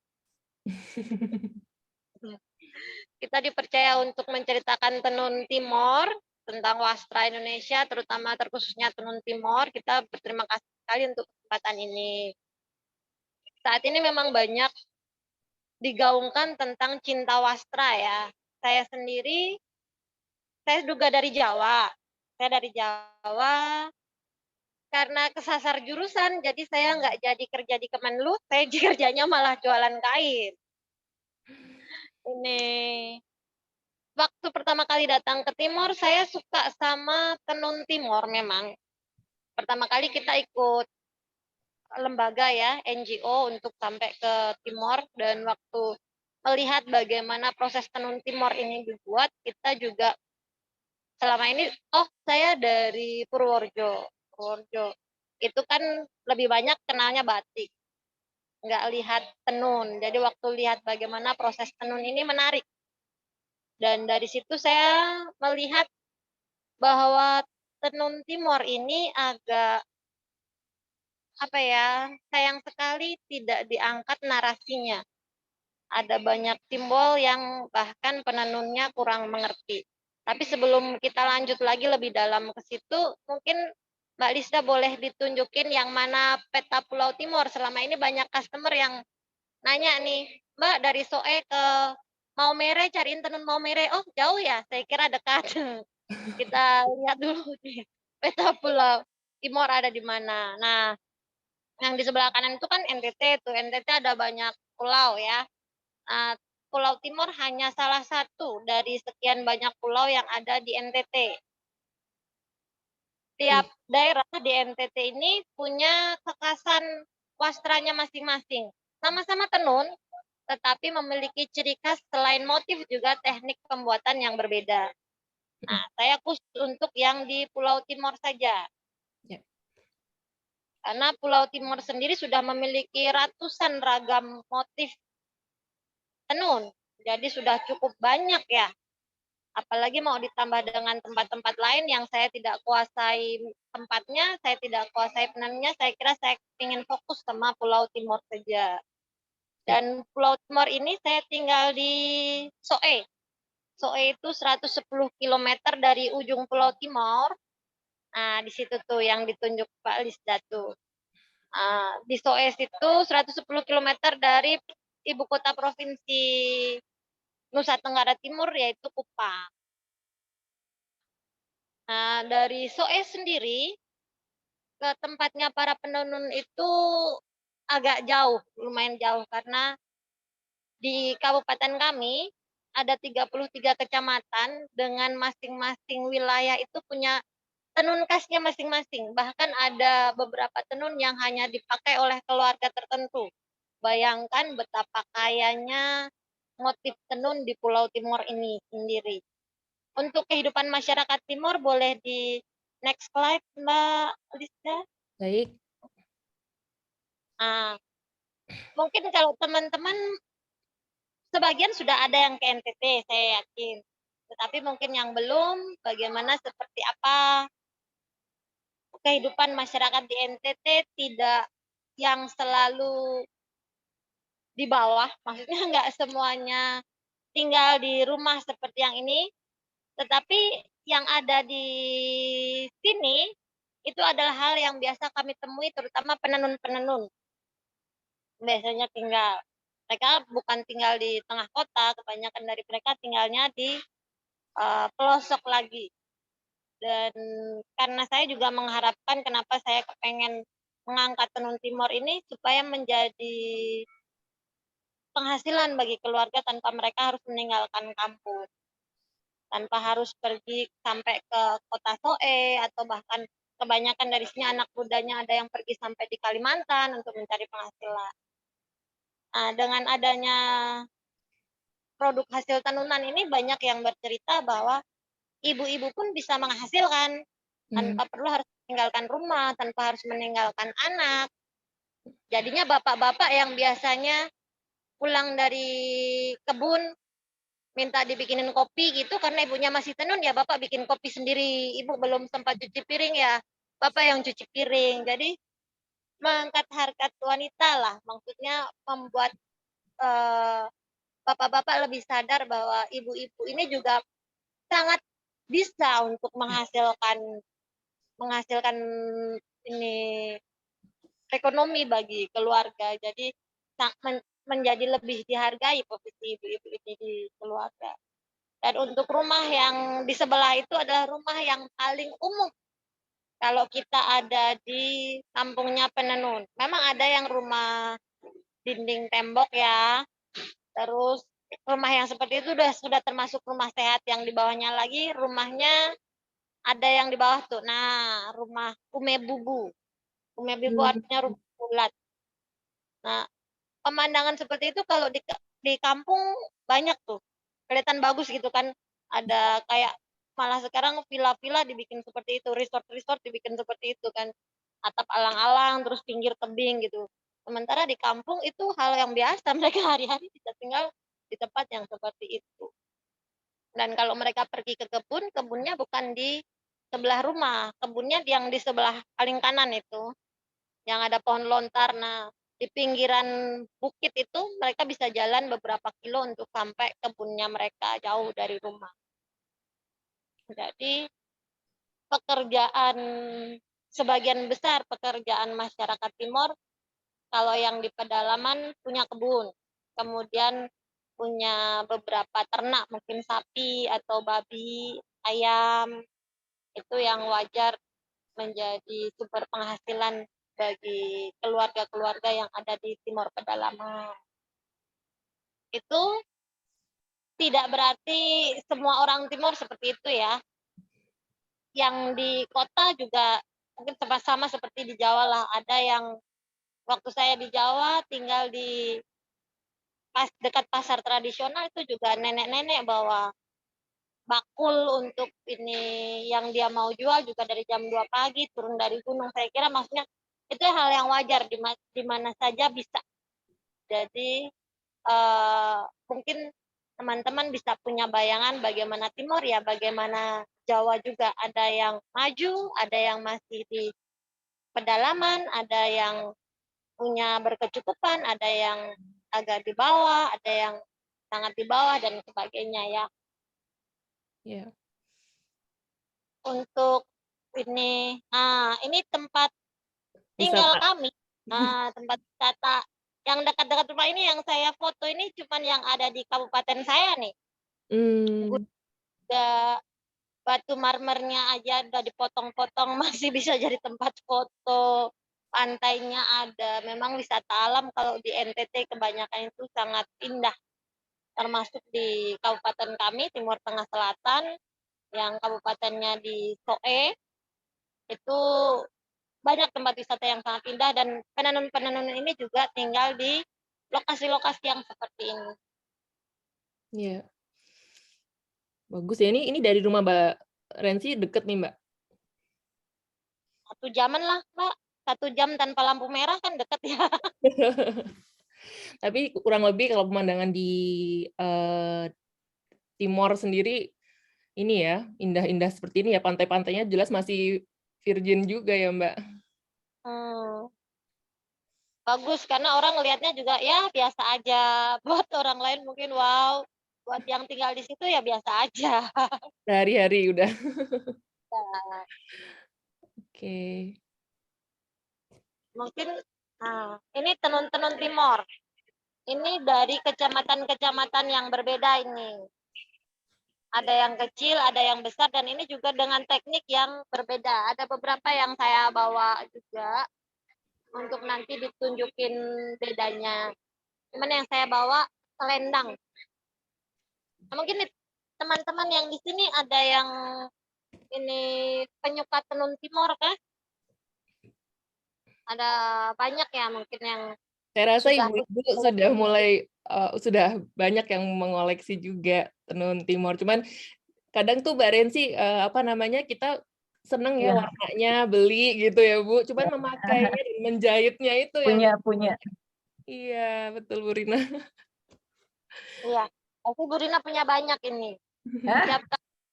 Kita dipercaya untuk menceritakan tenun Timor, tentang wastra Indonesia, terutama terkhususnya tenun Timor. Kita berterima kasih sekali untuk kesempatan ini. Saat ini memang banyak digaungkan tentang cinta wastra ya. Saya sendiri, saya juga dari Jawa. Saya dari Jawa, karena kesasar jurusan, jadi saya nggak jadi kerja di Kemenlu, saya kerjanya malah jualan kain. Ini waktu pertama kali datang ke Timor, saya suka sama tenun Timor memang. Pertama kali kita ikut lembaga ya, NGO untuk sampai ke Timor, dan waktu melihat bagaimana proses tenun Timor ini dibuat, kita juga selama ini, saya dari Purworejo. Itu kan lebih banyak kenalnya batik, nggak lihat tenun. Jadi waktu lihat bagaimana proses tenun ini menarik. Dan dari situ saya melihat bahwa tenun Timor ini agak sayang sekali tidak diangkat narasinya. Ada banyak simbol yang bahkan penenunnya kurang mengerti. Tapi sebelum kita lanjut lagi lebih dalam ke situ, mungkin Mbak Lisda boleh ditunjukin yang mana peta Pulau Timor. Selama ini banyak customer yang nanya nih, Mbak dari Soe ke Maumere, cariin tenun Maumere. Oh jauh ya, saya kira dekat. Kita lihat dulu nih, peta Pulau Timor ada di mana. Nah, yang di sebelah kanan itu kan NTT, tuh NTT ada banyak pulau ya. Pulau Timor hanya salah satu dari sekian banyak pulau yang ada di NTT. Tiap daerah di NTT ini punya kekhasan wastranya masing-masing. Sama-sama tenun, tetapi memiliki ciri khas selain motif juga teknik pembuatan yang berbeda. Nah, saya khusus untuk yang di Pulau Timor saja. Karena Pulau Timor sendiri sudah memiliki ratusan ragam motif tenun. Jadi sudah cukup banyak ya Apalagi mau ditambah dengan tempat-tempat lain yang saya tidak kuasai tempatnya, saya tidak kuasai penanunnya, saya kira saya ingin fokus sama Pulau Timor saja. Dan Pulau Timor ini saya tinggal di Soe. Soe itu 110 km dari ujung Pulau Timor. Nah, di situ tuh yang ditunjuk Pak Lisda tuh. Di Soe itu 110 km dari ibu kota provinsi Nusa Tenggara Timur, yaitu Kupang. Nah, dari Soe sendiri ke tempatnya para penenun itu agak jauh, lumayan jauh, karena di kabupaten kami ada 33 kecamatan dengan masing-masing wilayah itu punya tenun khasnya masing-masing. Bahkan ada beberapa tenun yang hanya dipakai oleh keluarga tertentu. Bayangkan betapa kayanya motif tenun di Pulau Timor ini sendiri. Untuk kehidupan masyarakat Timor, boleh di next slide, Mbak Lisa. Baik. Mungkin kalau teman-teman sebagian sudah ada yang ke NTT, saya yakin. Tetapi mungkin yang belum, bagaimana seperti apa kehidupan masyarakat di NTT, tidak yang selalu di bawah, maksudnya nggak semuanya tinggal di rumah seperti yang ini, tetapi yang ada di sini itu adalah hal yang biasa kami temui, terutama penenun-penenun. Biasanya mereka bukan tinggal di tengah kota, kebanyakan dari mereka tinggalnya di pelosok lagi. Dan karena saya juga mengharapkan, kenapa saya kepengen mengangkat tenun Timor ini, supaya menjadi penghasilan bagi keluarga tanpa mereka harus meninggalkan kampung, tanpa harus pergi sampai ke kota Soe, atau bahkan kebanyakan dari sini anak mudanya ada yang pergi sampai di Kalimantan untuk mencari penghasilan. Nah, dengan adanya produk hasil tenunan ini, banyak yang bercerita bahwa ibu-ibu pun bisa menghasilkan tanpa perlu harus meninggalkan rumah, tanpa harus meninggalkan anak. Jadinya bapak-bapak yang biasanya pulang dari kebun minta dibikinin kopi gitu, karena ibunya masih tenun, ya bapak bikin kopi sendiri. Ibu belum sempat cuci piring, ya bapak yang cuci piring. Jadi mengangkat harkat wanita lah, maksudnya membuat bapak-bapak lebih sadar bahwa ibu-ibu ini juga sangat bisa untuk menghasilkan ini ekonomi bagi keluarga. Jadi menjadi lebih dihargai posisi ibu-ibu ini di keluarga. Dan untuk rumah yang di sebelah itu adalah rumah yang paling umum kalau kita ada di kampungnya penenun. Memang ada yang rumah dinding tembok ya, terus rumah yang seperti itu sudah termasuk rumah sehat. Yang di bawahnya lagi rumahnya ada yang di bawah tuh. Nah, rumah umebubu. Umebubu artinya rumah bulat. Nah, pemandangan seperti itu kalau di kampung banyak tuh. Kelihatan bagus gitu kan. Ada kayak, malah sekarang villa-villa dibikin seperti itu, resort-resort dibikin seperti itu kan. Atap alang-alang, terus pinggir tebing gitu. Sementara di kampung itu hal yang biasa, mereka hari-hari bisa tinggal di tempat yang seperti itu. Dan kalau mereka pergi ke kebun, kebunnya bukan di sebelah rumah, kebunnya yang di sebelah paling kanan itu, yang ada pohon lontar. Nah, di pinggiran bukit itu mereka bisa jalan beberapa kilo untuk sampai kebunnya mereka, jauh dari rumah. Jadi sebagian besar pekerjaan masyarakat Timor, kalau yang di pedalaman punya kebun, kemudian punya beberapa ternak, mungkin sapi atau babi, ayam, itu yang wajar menjadi sumber penghasilan bagi keluarga-keluarga yang ada di Timor pedalaman. Itu tidak berarti semua orang Timor seperti itu ya. Yang di kota juga mungkin sama seperti di Jawa lah. Ada yang waktu saya di Jawa tinggal di dekat pasar tradisional, itu juga nenek-nenek bawa bakul untuk ini yang dia mau jual juga dari jam 2 pagi turun dari gunung. Saya kira maksudnya itu hal yang wajar di mana saja bisa. Jadi mungkin teman-teman bisa punya bayangan bagaimana Timor ya, bagaimana Jawa juga. Ada yang maju, ada yang masih di pedalaman, ada yang punya berkecukupan, ada yang agak di bawah, ada yang sangat di bawah, dan sebagainya ya. Ya. Untuk ini tempat tinggal Wisata. kami, tempat wisata yang dekat-dekat rumah ini yang saya foto ini cuman yang ada di kabupaten saya nih. Udah batu marmernya aja udah dipotong-potong masih bisa jadi tempat foto. Pantainya ada, memang wisata alam kalau di NTT kebanyakan itu sangat indah. Termasuk di kabupaten kami, Timur Tengah Selatan, yang kabupatennya di Soe, itu banyak tempat wisata yang sangat indah, dan penenun-penenun ini juga tinggal di lokasi-lokasi yang seperti ini. Iya. Bagus ya, ini dari rumah Mbak Rensi deket nih, Mbak. 1 jaman lah, Mbak. 1 jam tanpa lampu merah kan deket ya. Tapi kurang lebih kalau pemandangan di Timor sendiri ini ya, indah-indah seperti ini ya, pantai-pantainya jelas masih virgin juga ya, Mbak. Bagus, karena orang ngelihatnya juga ya biasa aja. Buat orang lain mungkin wow, buat yang tinggal di situ ya biasa aja. Sehari-hari udah. Ya, Oke. mungkin ini tenun-tenun Timor. Ini dari kecamatan-kecamatan yang berbeda ini. Ada yang kecil, ada yang besar, dan ini juga dengan teknik yang berbeda. Ada beberapa yang saya bawa juga untuk nanti ditunjukin bedanya. Cuman yang saya bawa selendang. Nah, mungkin teman-teman yang di sini ada yang ini penyuka tenun Timor kah? Ada banyak ya mungkin yang Saya rasa sudah ibu-ibu sudah mulai sudah banyak yang mengoleksi juga tenun Timor. Cuman kadang tuh Mbak Rensi kita seneng ya warnanya beli gitu ya Bu. Cuman memakainya dan menjahitnya itu yang punya. Iya, betul Bu Rina. Iya, pasti Bu Rina punya banyak ini.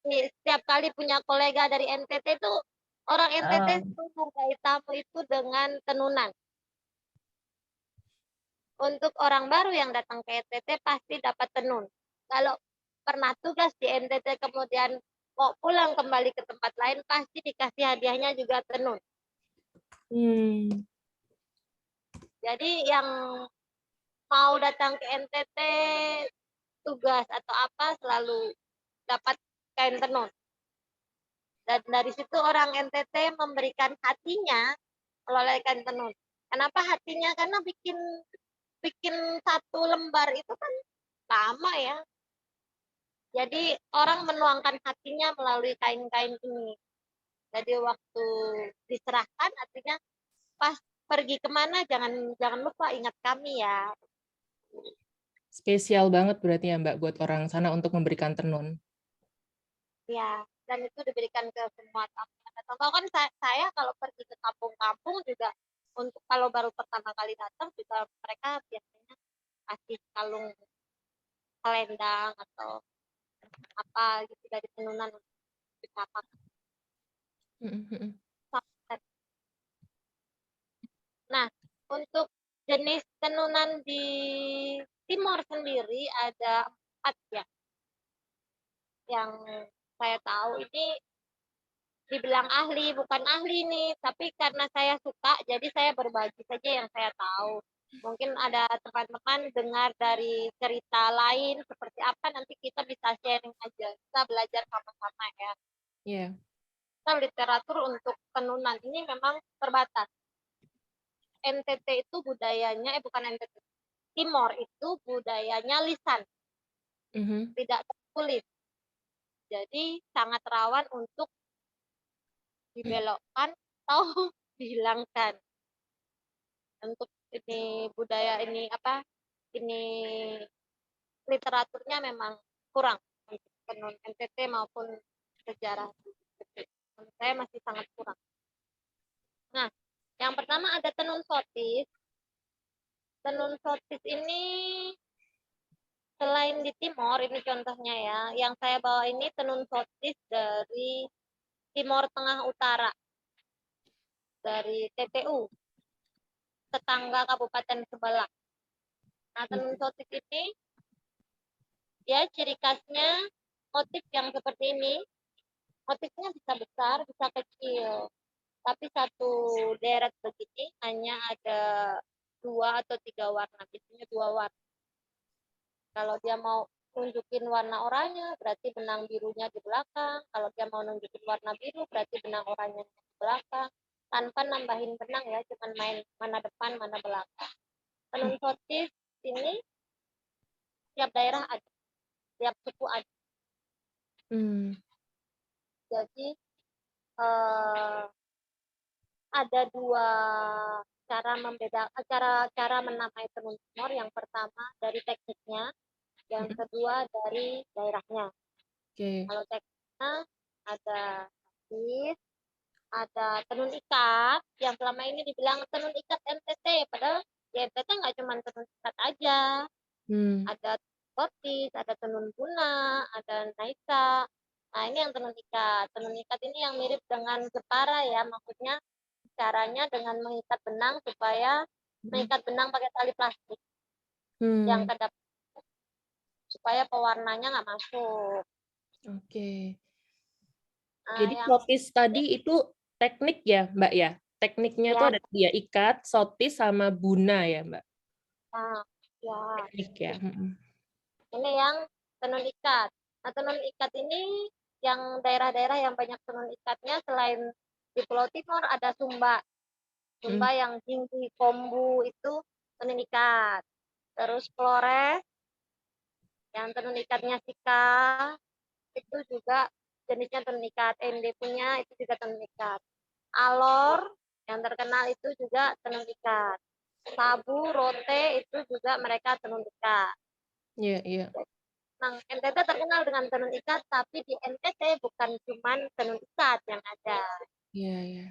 Setiap kali punya kolega dari NTT itu orang NTT itu mengkait tamu itu dengan tenunan. Untuk orang baru yang datang ke NTT pasti dapat tenun. Kalau pernah tugas di NTT kemudian mau pulang kembali ke tempat lain pasti dikasih hadiahnya juga tenun. Jadi yang mau datang ke NTT tugas atau apa selalu dapat kain tenun. Dan dari situ orang NTT memberikan hatinya melalui kain tenun. Kenapa hatinya? Karena bikin 1 lembar itu kan lama ya. Jadi orang menuangkan hatinya melalui kain-kain ini. Jadi waktu diserahkan artinya pas pergi kemana jangan lupa ingat kami ya. Spesial banget berarti ya Mbak buat orang sana untuk memberikan tenun. Ya, dan itu diberikan ke semua tamu. Contoh kan saya kalau pergi ke kampung-kampung juga untuk kalau baru pertama kali datang juga mereka biasanya kasih kalung selendang atau apa gitu dari tenunan untuk dicapak. Nah, untuk jenis tenunan di Timor sendiri ada 4 ya. Yang saya tahu ini dibilang ahli, bukan ahli nih, tapi karena saya suka, jadi saya berbagi saja yang saya tahu. Mungkin ada teman-teman dengar dari cerita lain seperti apa, nanti kita bisa sharing aja, kita belajar sama-sama ya. Iya. Nah, literatur untuk tenunan ini memang terbatas. NTT itu budayanya, bukan NTT, Timor itu budayanya lisan, tidak tertulis. Jadi sangat rawan untuk dibelokkan atau dihilangkan. Untuk ini budaya ini ini literaturnya memang kurang untuk tenun NTT maupun sejarah. Saya masih sangat kurang. Nah, yang pertama ada tenun sotis. Tenun sotis ini Selain di Timor, ini contohnya ya, yang saya bawa ini tenun sotis dari Timor Tengah Utara, dari TPU, tetangga Kabupaten Sebelak. Nah, tenun sotis ini, ya ciri khasnya motif yang seperti ini, motifnya bisa besar, bisa kecil. Tapi satu deret begini hanya ada 2 atau 3 warna, biasanya 2 warna. Kalau dia mau nunjukin warna oranye, berarti benang birunya di belakang. Kalau dia mau nunjukin warna biru, berarti benang oranye di belakang. Tanpa nambahin benang ya, cuman main mana depan, mana belakang. Tenun sotis ini tiap daerah ada, tiap suku ada. Jadi ada 2 cara membedakan, cara menamai tenun Timor. Yang pertama dari tekniknya, yang kedua dari daerahnya. Kalau tekniknya ada sotis, ada tenun ikat, yang selama ini dibilang tenun ikat NTT, padahal di NTT nggak cuma tenun ikat aja. Ada sotis, ada tenun guna, ada naika. Nah, ini yang tenun ikat. Tenun ikat ini yang mirip dengan Jepara ya, maksudnya caranya dengan mengikat benang supaya mengikat benang pakai tali plastik yang kedap supaya pewarnanya nggak masuk. Oke. Nah, Jadi yang sotis tadi itu teknik ya, Mbak ya? Tekniknya tuh ya, ada 3, ikat, sotis, sama buna ya, Mbak? nah, ya. Teknik ya. Ini yang tenun ikat. Nah, tenun ikat ini yang daerah-daerah yang banyak tenun ikatnya selain di Pulau Timor ada Sumba. Sumba yang tinggi, Kombu itu tenun ikat. Terus Flores yang tenun ikatnya Sika itu juga jenisnya tenun ikat. ND punya itu juga tenun ikat. Alor yang terkenal itu juga tenun ikat. Sabu, Rote itu juga mereka tenun ikat. Iya, iya. Nah, NTT terkenal dengan tenun ikat, tapi di NTT bukan cuma tenun ikat yang ada. Iya, iya.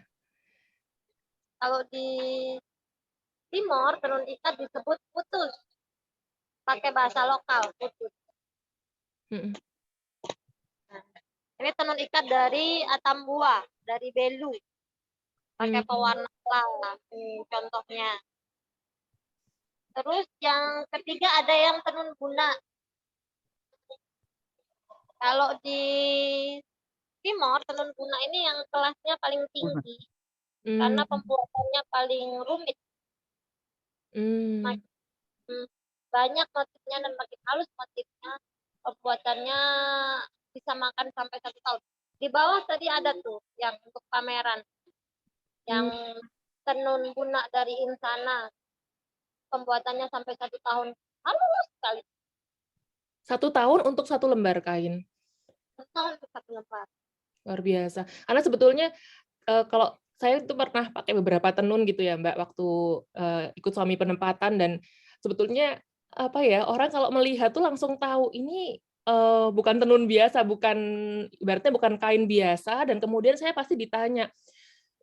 Kalau di Timor, tenun ikat disebut putus. Pakai bahasa lokal, putus. Nah, ini tenun ikat dari Atambua, dari Belu. Pakai pewarna alam, contohnya. Terus yang ketiga ada yang tenun guna. Kalau di Timor, tenun guna ini yang kelasnya paling tinggi. Karena pembuatannya paling rumit. Banyak motifnya dan makin halus motifnya. Pembuatannya bisa makan sampai 1 tahun. Di bawah tadi ada tuh yang untuk pameran. Yang tenun guna dari Insana. Pembuatannya sampai 1 tahun. Halus sekali. 1 tahun untuk 1 lembar kain. 1 tahun untuk 1 lembar. Luar biasa. Karena sebetulnya kalau saya itu pernah pakai beberapa tenun gitu ya, Mbak, waktu ikut suami penempatan, dan sebetulnya apa ya, orang kalau melihat tuh langsung tahu ini bukan tenun biasa, bukan, ibaratnya bukan kain biasa, dan kemudian saya pasti ditanya,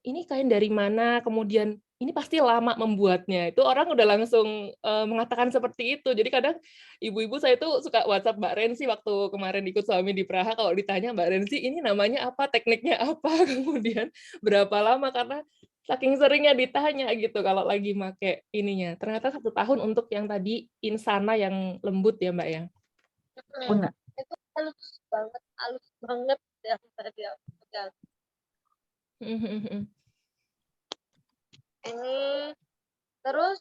ini kain dari mana, kemudian ini pasti lama membuatnya. Itu orang udah langsung mengatakan seperti itu. Jadi kadang ibu-ibu saya tuh suka WhatsApp Mbak Rensi waktu kemarin ikut suami di Praha, kalau ditanya, Mbak Rensi ini namanya apa, tekniknya apa, kemudian berapa lama, karena saking seringnya ditanya gitu kalau lagi make ininya. Ternyata 1 tahun untuk yang tadi Insana yang lembut ya, Mbak ya. Itu halus banget ya tadi. Ini terus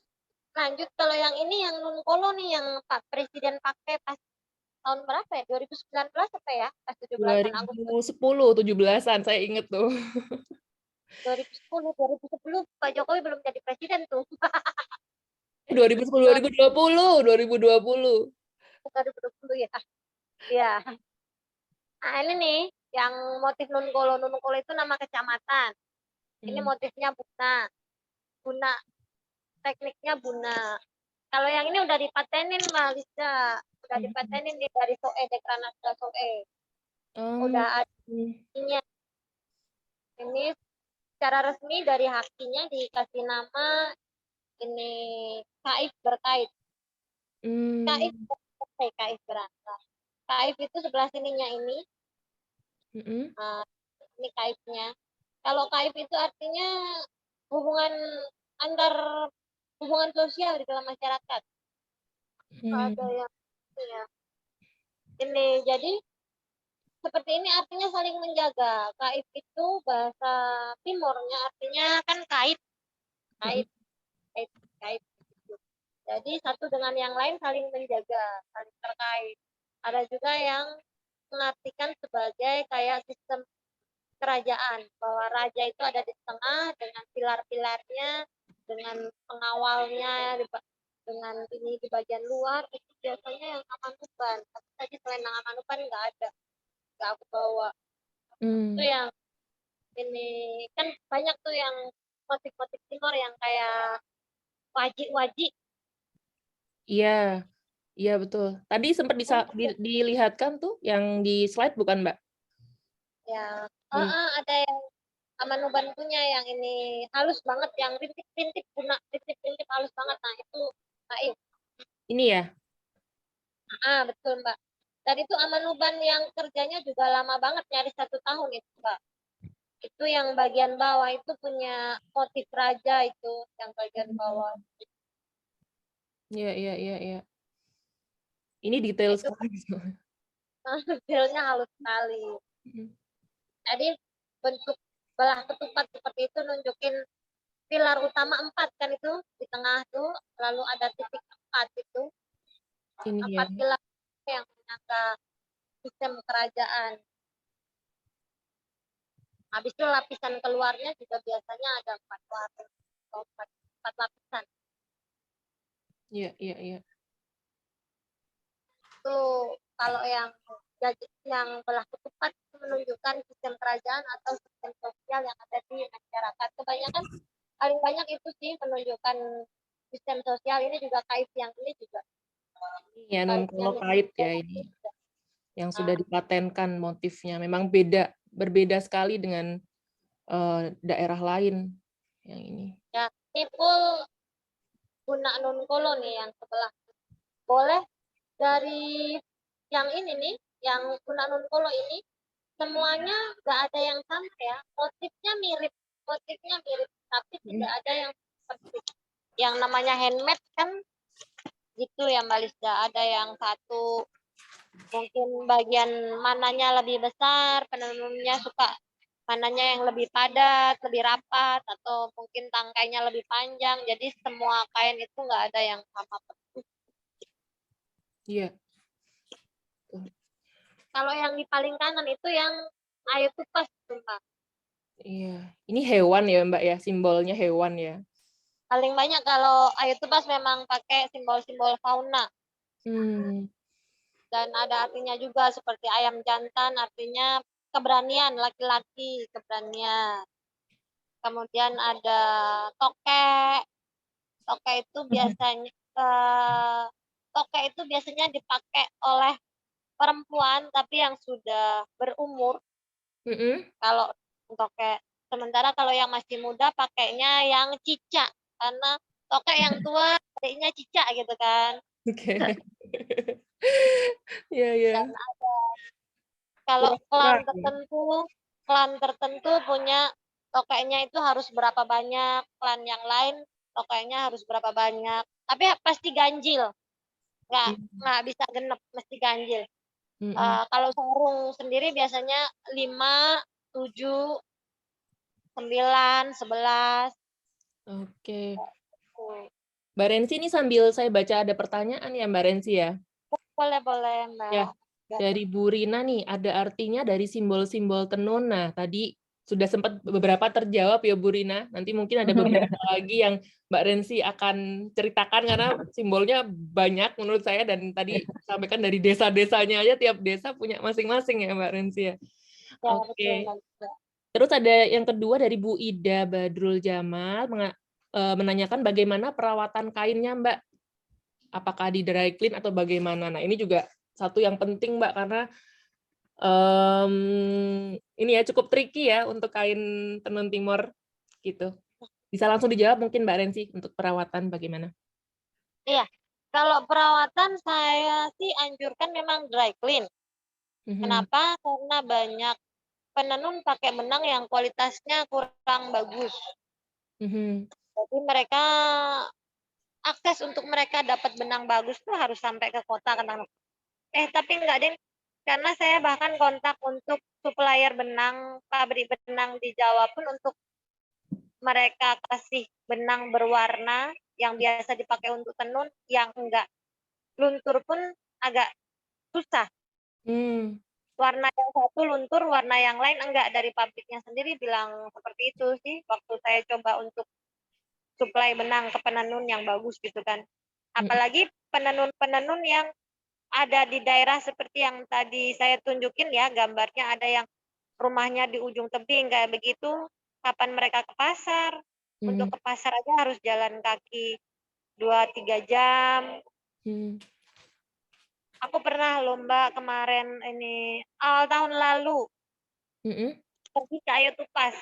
lanjut kalau yang ini yang Nungkolo nih yang Pak Presiden pakai pas tahun berapa ya? 2019 apa ya? Pas 17-an Agustus. 2010, 17-an saya inget tuh. 2010 Pak Jokowi belum jadi presiden tuh. 2020 ya. Iya. Nah, ini nih yang motif Nungkolo. Nungkolo itu nama kecamatan. Ini motifnya Buna. Buna. Tekniknya Buna. Kalau yang ini udah dipatenin Mbak Lisa. Udah dipatenin nih dari SOE, Dekranasda SOE. Udah ada ini. Ini secara resmi dari hakinya dikasih nama ini Kaif Berkait. Kaif kaif berangkat. Kaif itu sebelah sininya ini, Mm-mm. ini kaifnya. Kalau kaif itu artinya hubungan hubungan sosial di dalam masyarakat. Ada yang ya. Ini jadi seperti ini artinya saling menjaga. Kaif itu bahasa Timurnya artinya kan kait, kait, kait, kait. Jadi satu dengan yang lain saling menjaga, saling terkait. Ada juga yang mengartikan sebagai kayak sistem kerajaan, bahwa raja itu ada di tengah dengan pilar-pilarnya, dengan pengawalnya, dengan ini di bagian luar, itu biasanya yang Amanuban. Tapi tadi selain yang Amanuban nggak ada, nggak aku bawa. Itu yang ini, kan banyak tuh yang motif-motif Timur yang kayak wajik-wajik. Iya, iya betul. Tadi sempat bisa dilihatkan tuh yang di slide bukan, Mbak? Ya, ada yang Amanuban punya yang ini halus banget, yang rintik-rintik rintik-rintik halus banget. Nah itu kaif. Ini ya? Betul Mbak. Dan itu Amanuban yang kerjanya juga lama banget, nyaris 1 tahun itu Mbak. Itu yang bagian bawah itu punya motif raja itu, yang bagian bawah. Iya, iya, iya, iya. Ini detail sekali. Detailnya halus sekali. Jadi bentuk belah ketupat seperti itu nunjukin pilar utama 4 kan itu di tengah tuh, lalu ada titik 4 itu. Ini 4 ya. pilar yang menyangka sistem kerajaan. Habis itu lapisan keluarnya juga biasanya ada 4 lapisan. Iya, iya, iya. Itu kalau yang belah ketupat menunjukkan sistem kerajaan atau sistem sosial yang ada di masyarakat. Kebanyakan paling banyak itu sih menunjukkan sistem sosial. Ini juga kaif yang ini juga. Ya, non-kolo kait ya ini. Yang sudah dipatenkan motifnya. Memang berbeda sekali dengan daerah lain yang ini. Ya, ini full guna non-kolo nih yang sebelah. Boleh dari yang ini nih, yang guna non-kolo ini, semuanya nggak ada yang sama ya. Motifnya mirip, tapi tidak ada yang seperti yang namanya handmade kan gitu ya Mbak Lisda. Ada yang satu mungkin bagian mananya lebih besar, penenunnya suka mananya yang lebih padat, lebih rapat, atau mungkin tangkainya lebih panjang. Jadi semua kain itu nggak ada yang sama persis. Iya. Kalau yang di paling kanan itu yang air tupas, Mbak. Iya. Ini hewan ya Mbak ya, simbolnya hewan ya. Paling banyak kalau air tupas memang pakai simbol-simbol fauna. Dan ada artinya juga seperti ayam jantan, artinya keberanian, laki-laki, keberanian. Kemudian ada tokek. Tokek itu biasanya dipakai oleh perempuan tapi yang sudah berumur. Kalau tokek. Sementara kalau yang masih muda pakainya yang cicak, karena tokek yang tua adiknya cicak gitu kan. Oke. Iya, iya. Dan ada kalau klan tertentu punya tokeknya itu harus berapa banyak, klan yang lain tokeknya harus berapa banyak. Tapi pasti ganjil. Nggak bisa genep, mesti ganjil. Kalau sarung sendiri biasanya 5, 7, 9, 11. Oke. Mbak Rensi ini sambil saya baca ada pertanyaan ya Mbak Rensi ya? Boleh, Mbak. Ya, dari Bu Rina nih, ada artinya dari simbol-simbol tenun. Nah, tadi sudah sempat beberapa terjawab ya Bu Rina. Nanti mungkin ada beberapa lagi yang Mbak Rensi akan ceritakan karena simbolnya banyak menurut saya, dan tadi sampaikan dari desa-desanya aja, tiap desa punya masing-masing ya Mbak Rensi ya. Oke. Terus ada yang kedua dari Bu Ida Badrul Jamal menanyakan bagaimana perawatan kainnya Mbak. Apakah di dry clean atau bagaimana? Nah, ini juga satu yang penting Mbak, karena ini ya cukup tricky ya untuk kain tenun Timur gitu. Bisa langsung dijawab mungkin Mbak Rensi untuk perawatan bagaimana? Iya, Kalau perawatan saya sih anjurkan memang dry clean. Kenapa? Karena banyak penenun pakai benang yang kualitasnya kurang bagus. Jadi mereka akses untuk mereka dapat benang bagus tuh harus sampai ke kota kan. Tapi enggak deh. Karena saya bahkan kontak untuk supplier benang, pabrik benang di Jawa pun untuk mereka kasih benang berwarna yang biasa dipakai untuk tenun, yang enggak luntur pun agak susah. Warna yang satu luntur, warna yang lain enggak. Dari pabriknya sendiri bilang seperti itu sih, waktu saya coba untuk suplai benang ke penenun yang bagus gitu kan. Apalagi penenun-penenun yang ada di daerah seperti yang tadi saya tunjukin ya, gambarnya ada yang rumahnya di ujung tebing kayak begitu, kapan mereka ke pasar? Untuk ke pasar aja harus jalan kaki 2-3 jam. Aku pernah lomba kemarin ini, awal tahun lalu, pergi ke Ayo Tupas.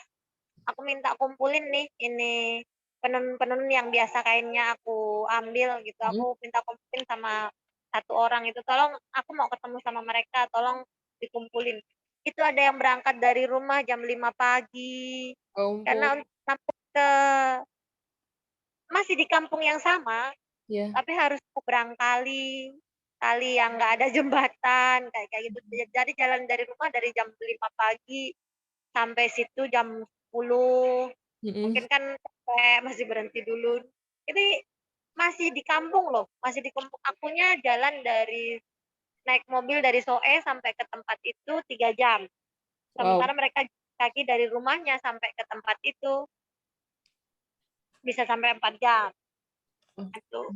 Aku minta kumpulin nih, ini penenun-penenun yang biasa kainnya aku ambil gitu. Aku minta kumpulin sama satu orang itu, tolong aku mau ketemu sama mereka, tolong dikumpulin. Itu ada yang berangkat dari rumah jam 5 pagi. Karena untuk sampai ke masih di kampung yang sama, tapi harus seberang kali yang nggak ada jembatan kayak gitu. Jadi jalan dari rumah dari jam 5 pagi sampai situ jam 10. Mungkin kan masih berhenti dulu. Ini masih di kampung loh, masih di kampung. Akunya jalan dari naik mobil dari Soe sampai ke tempat itu 3 jam. Sementara mereka kaki dari rumahnya sampai ke tempat itu bisa sampai 4 jam. Itu.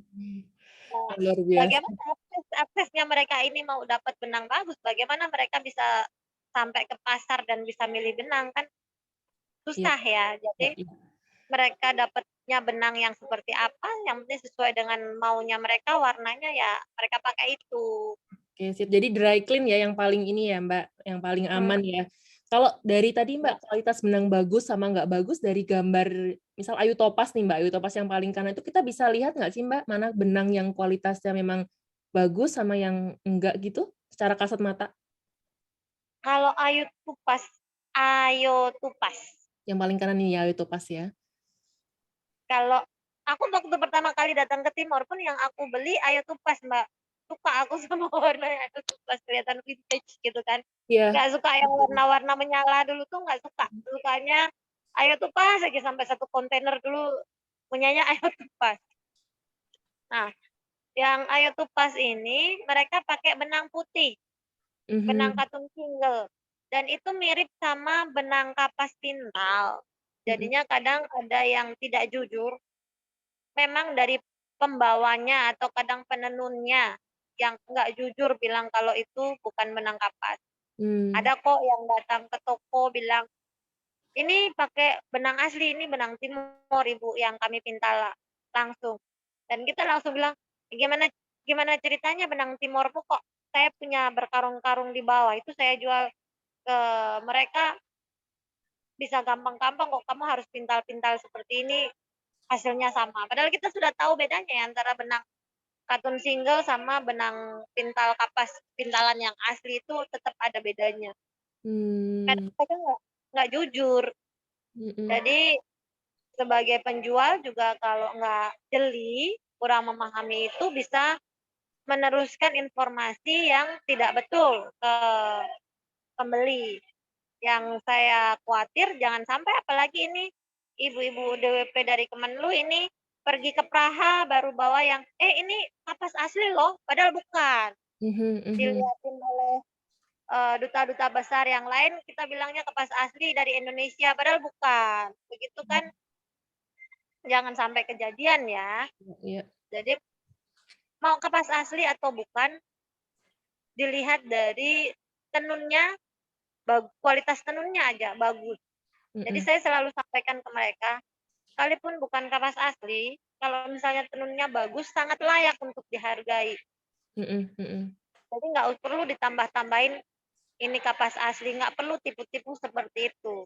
Luar biasa. Bagaimana aksesnya mereka ini mau dapat benang bagus? Bagaimana mereka bisa sampai ke pasar dan bisa milih benang kan? Susah ya. Jadi mereka dapatnya benang yang seperti apa, yang penting sesuai dengan maunya mereka, warnanya ya mereka pakai itu. Oke, sip. Jadi dry clean ya yang paling ini ya, Mbak, yang paling aman ya. Kalau dari tadi Mbak, kualitas benang bagus sama nggak bagus dari gambar, misal Ayu Topas nih Mbak, Ayu Topas yang paling kanan itu kita bisa lihat nggak sih Mbak, mana benang yang kualitasnya memang bagus sama yang enggak gitu, secara kasat mata? Kalau Ayu Tupas. Yang paling kanan ini ya, Ayu Topas ya. Kalau aku waktu pertama kali datang ke Timor pun yang aku beli Ayu Tupas, Mbak. Suka aku sama warna Ayu Tupas, kelihatan vintage gitu kan. Nggak suka yang warna-warna menyala dulu tuh nggak suka. Sukanya Ayu Tupas aja sampai satu kontainer dulu punyanya Ayu Tupas. Nah, yang Ayu Tupas ini mereka pakai benang putih, benang katun single. Dan itu mirip sama benang kapas pintal. Jadinya kadang ada yang tidak jujur. Memang dari pembawanya atau kadang penenunnya yang nggak jujur bilang kalau itu bukan benang kapas. Ada kok yang datang ke toko bilang, ini pakai benang asli, ini benang Timor Ibu yang kami pintal langsung. Dan kita langsung bilang, gimana ceritanya benang Timor kok saya punya berkarung-karung di bawah, itu saya jual ke mereka bisa gampang-gampang kok, kamu harus pintal-pintal seperti ini, hasilnya sama. Padahal kita sudah tahu bedanya ya antara benang katun single sama benang pintal kapas pintalan yang asli itu tetap ada bedanya. Karena mereka nggak jujur. Jadi sebagai penjual juga kalau nggak jeli, kurang memahami itu bisa meneruskan informasi yang tidak betul ke pembeli. Yang saya khawatir jangan sampai, apalagi ini ibu-ibu DWP dari Kemenlu ini pergi ke Praha baru bawa yang ini kapas asli loh, padahal bukan. Dilihatin oleh duta-duta besar yang lain, kita bilangnya kapas asli dari Indonesia, padahal bukan. Begitu kan, jangan sampai kejadian ya. Jadi mau kapas asli atau bukan, dilihat dari tenunnya, kualitas tenunnya aja bagus. Jadi saya selalu sampaikan ke mereka, sekalipun bukan kapas asli, kalau misalnya tenunnya bagus, sangat layak untuk dihargai. Jadi nggak perlu ditambah-tambahin ini kapas asli, nggak perlu tipu-tipu seperti itu.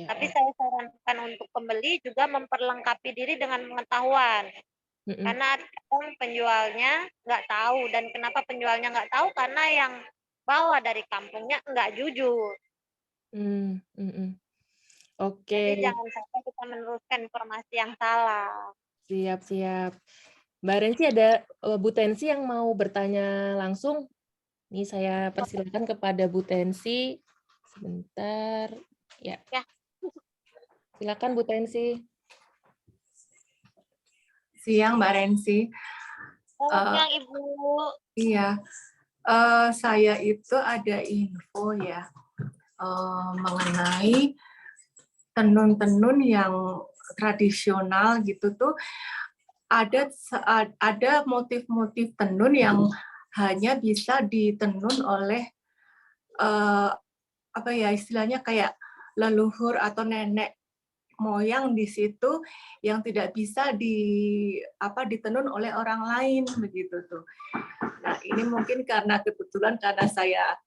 Tapi saya sarankan untuk pembeli juga memperlengkapi diri dengan pengetahuan. Karena kadang penjualnya nggak tahu, dan kenapa penjualnya nggak tahu, karena yang bawa dari kampungnya nggak jujur. Oke, Jadi jangan sampai kita meneruskan informasi yang salah. siap. Mbak Rensi ada Bu Tensi yang mau bertanya langsung. Ini saya persilakan kepada Bu Tensi. Sebentar. Ya, Ya, silakan Bu Tensi. Siang Mbak Rensi. selamat siang Ibu. Iya, saya itu ada info ya mengenai tenun-tenun yang tradisional gitu tuh, ada motif-motif tenun yang hanya bisa ditenun oleh apa ya istilahnya kayak leluhur atau nenek moyang di situ, yang tidak bisa ditenun oleh orang lain begitu tuh. Nah, ini mungkin karena kebetulan karena saya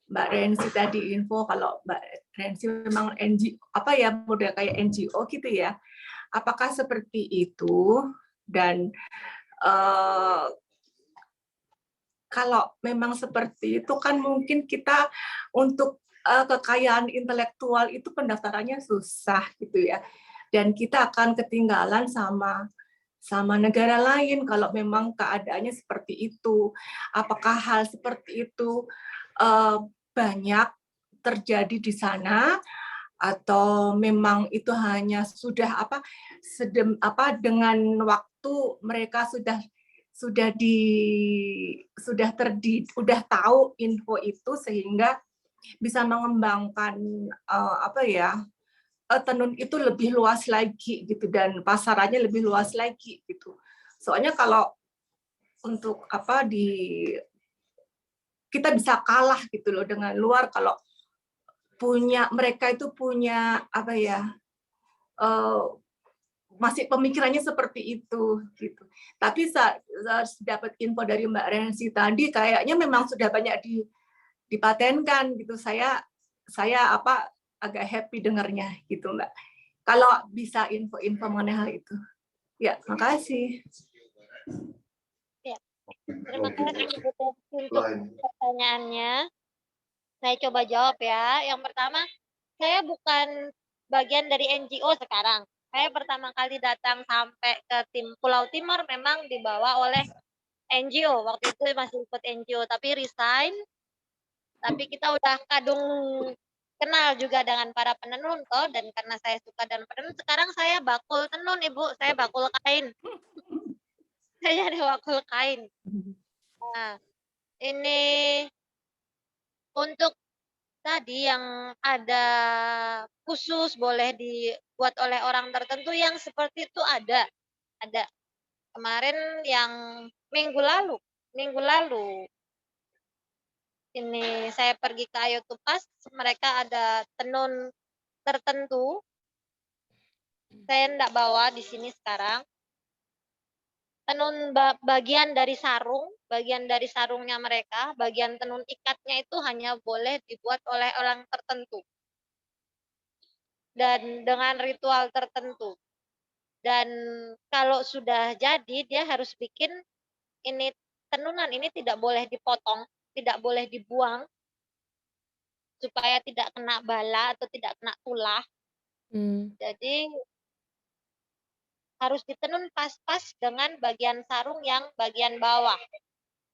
Mbak Rensi tadi info kalau Mbak Rensi memang model kayak NGO gitu ya. Apakah seperti itu? Dan kalau memang seperti itu kan mungkin kita untuk kekayaan intelektual itu pendaftarannya susah gitu ya. Dan kita akan ketinggalan sama negara lain kalau memang keadaannya seperti itu. Apakah hal seperti itu banyak terjadi di sana, atau memang itu hanya sudah dengan waktu mereka sudah tahu info itu sehingga bisa mengembangkan tenun itu lebih luas lagi gitu, dan pasarannya lebih luas lagi gitu. Soalnya kalau untuk kita bisa kalah gitu loh dengan luar kalau mereka itu punya masih pemikirannya seperti itu gitu. Tapi dapat info dari Mbak Rensi tadi kayaknya memang sudah banyak dipatenkan gitu. Saya agak happy dengarnya gitu Mbak. Kalau bisa info-info mengenai hal itu. Ya, makasih. Ya. Terima kasih Ibu Tensi untuk pertanyaannya. Saya coba jawab ya. Yang pertama, saya bukan bagian dari NGO sekarang. Saya pertama kali datang sampai ke Pulau Timor memang dibawa oleh NGO. Waktu itu masih ikut NGO, tapi resign. Tapi kita udah kadung kenal juga dengan para penenun toh, dan karena saya suka dan penenun, sekarang saya bakul tenun Ibu, saya bakul kain. Saya ada bakul kain. Nah, ini untuk tadi yang ada khusus boleh dibuat oleh orang tertentu yang seperti itu ada. Kemarin yang minggu lalu ini saya pergi ke Ayo Tupas, mereka ada tenun tertentu. Saya enggak bawa di sini sekarang. Tenun bagian dari sarungnya mereka, bagian tenun ikatnya itu hanya boleh dibuat oleh orang tertentu. Dan dengan ritual tertentu. Dan kalau sudah jadi, dia harus bikin ini tenunan ini tidak boleh dipotong, tidak boleh dibuang, supaya tidak kena bala atau tidak kena tulah. Jadi harus ditenun pas-pas dengan bagian sarung yang bagian bawah,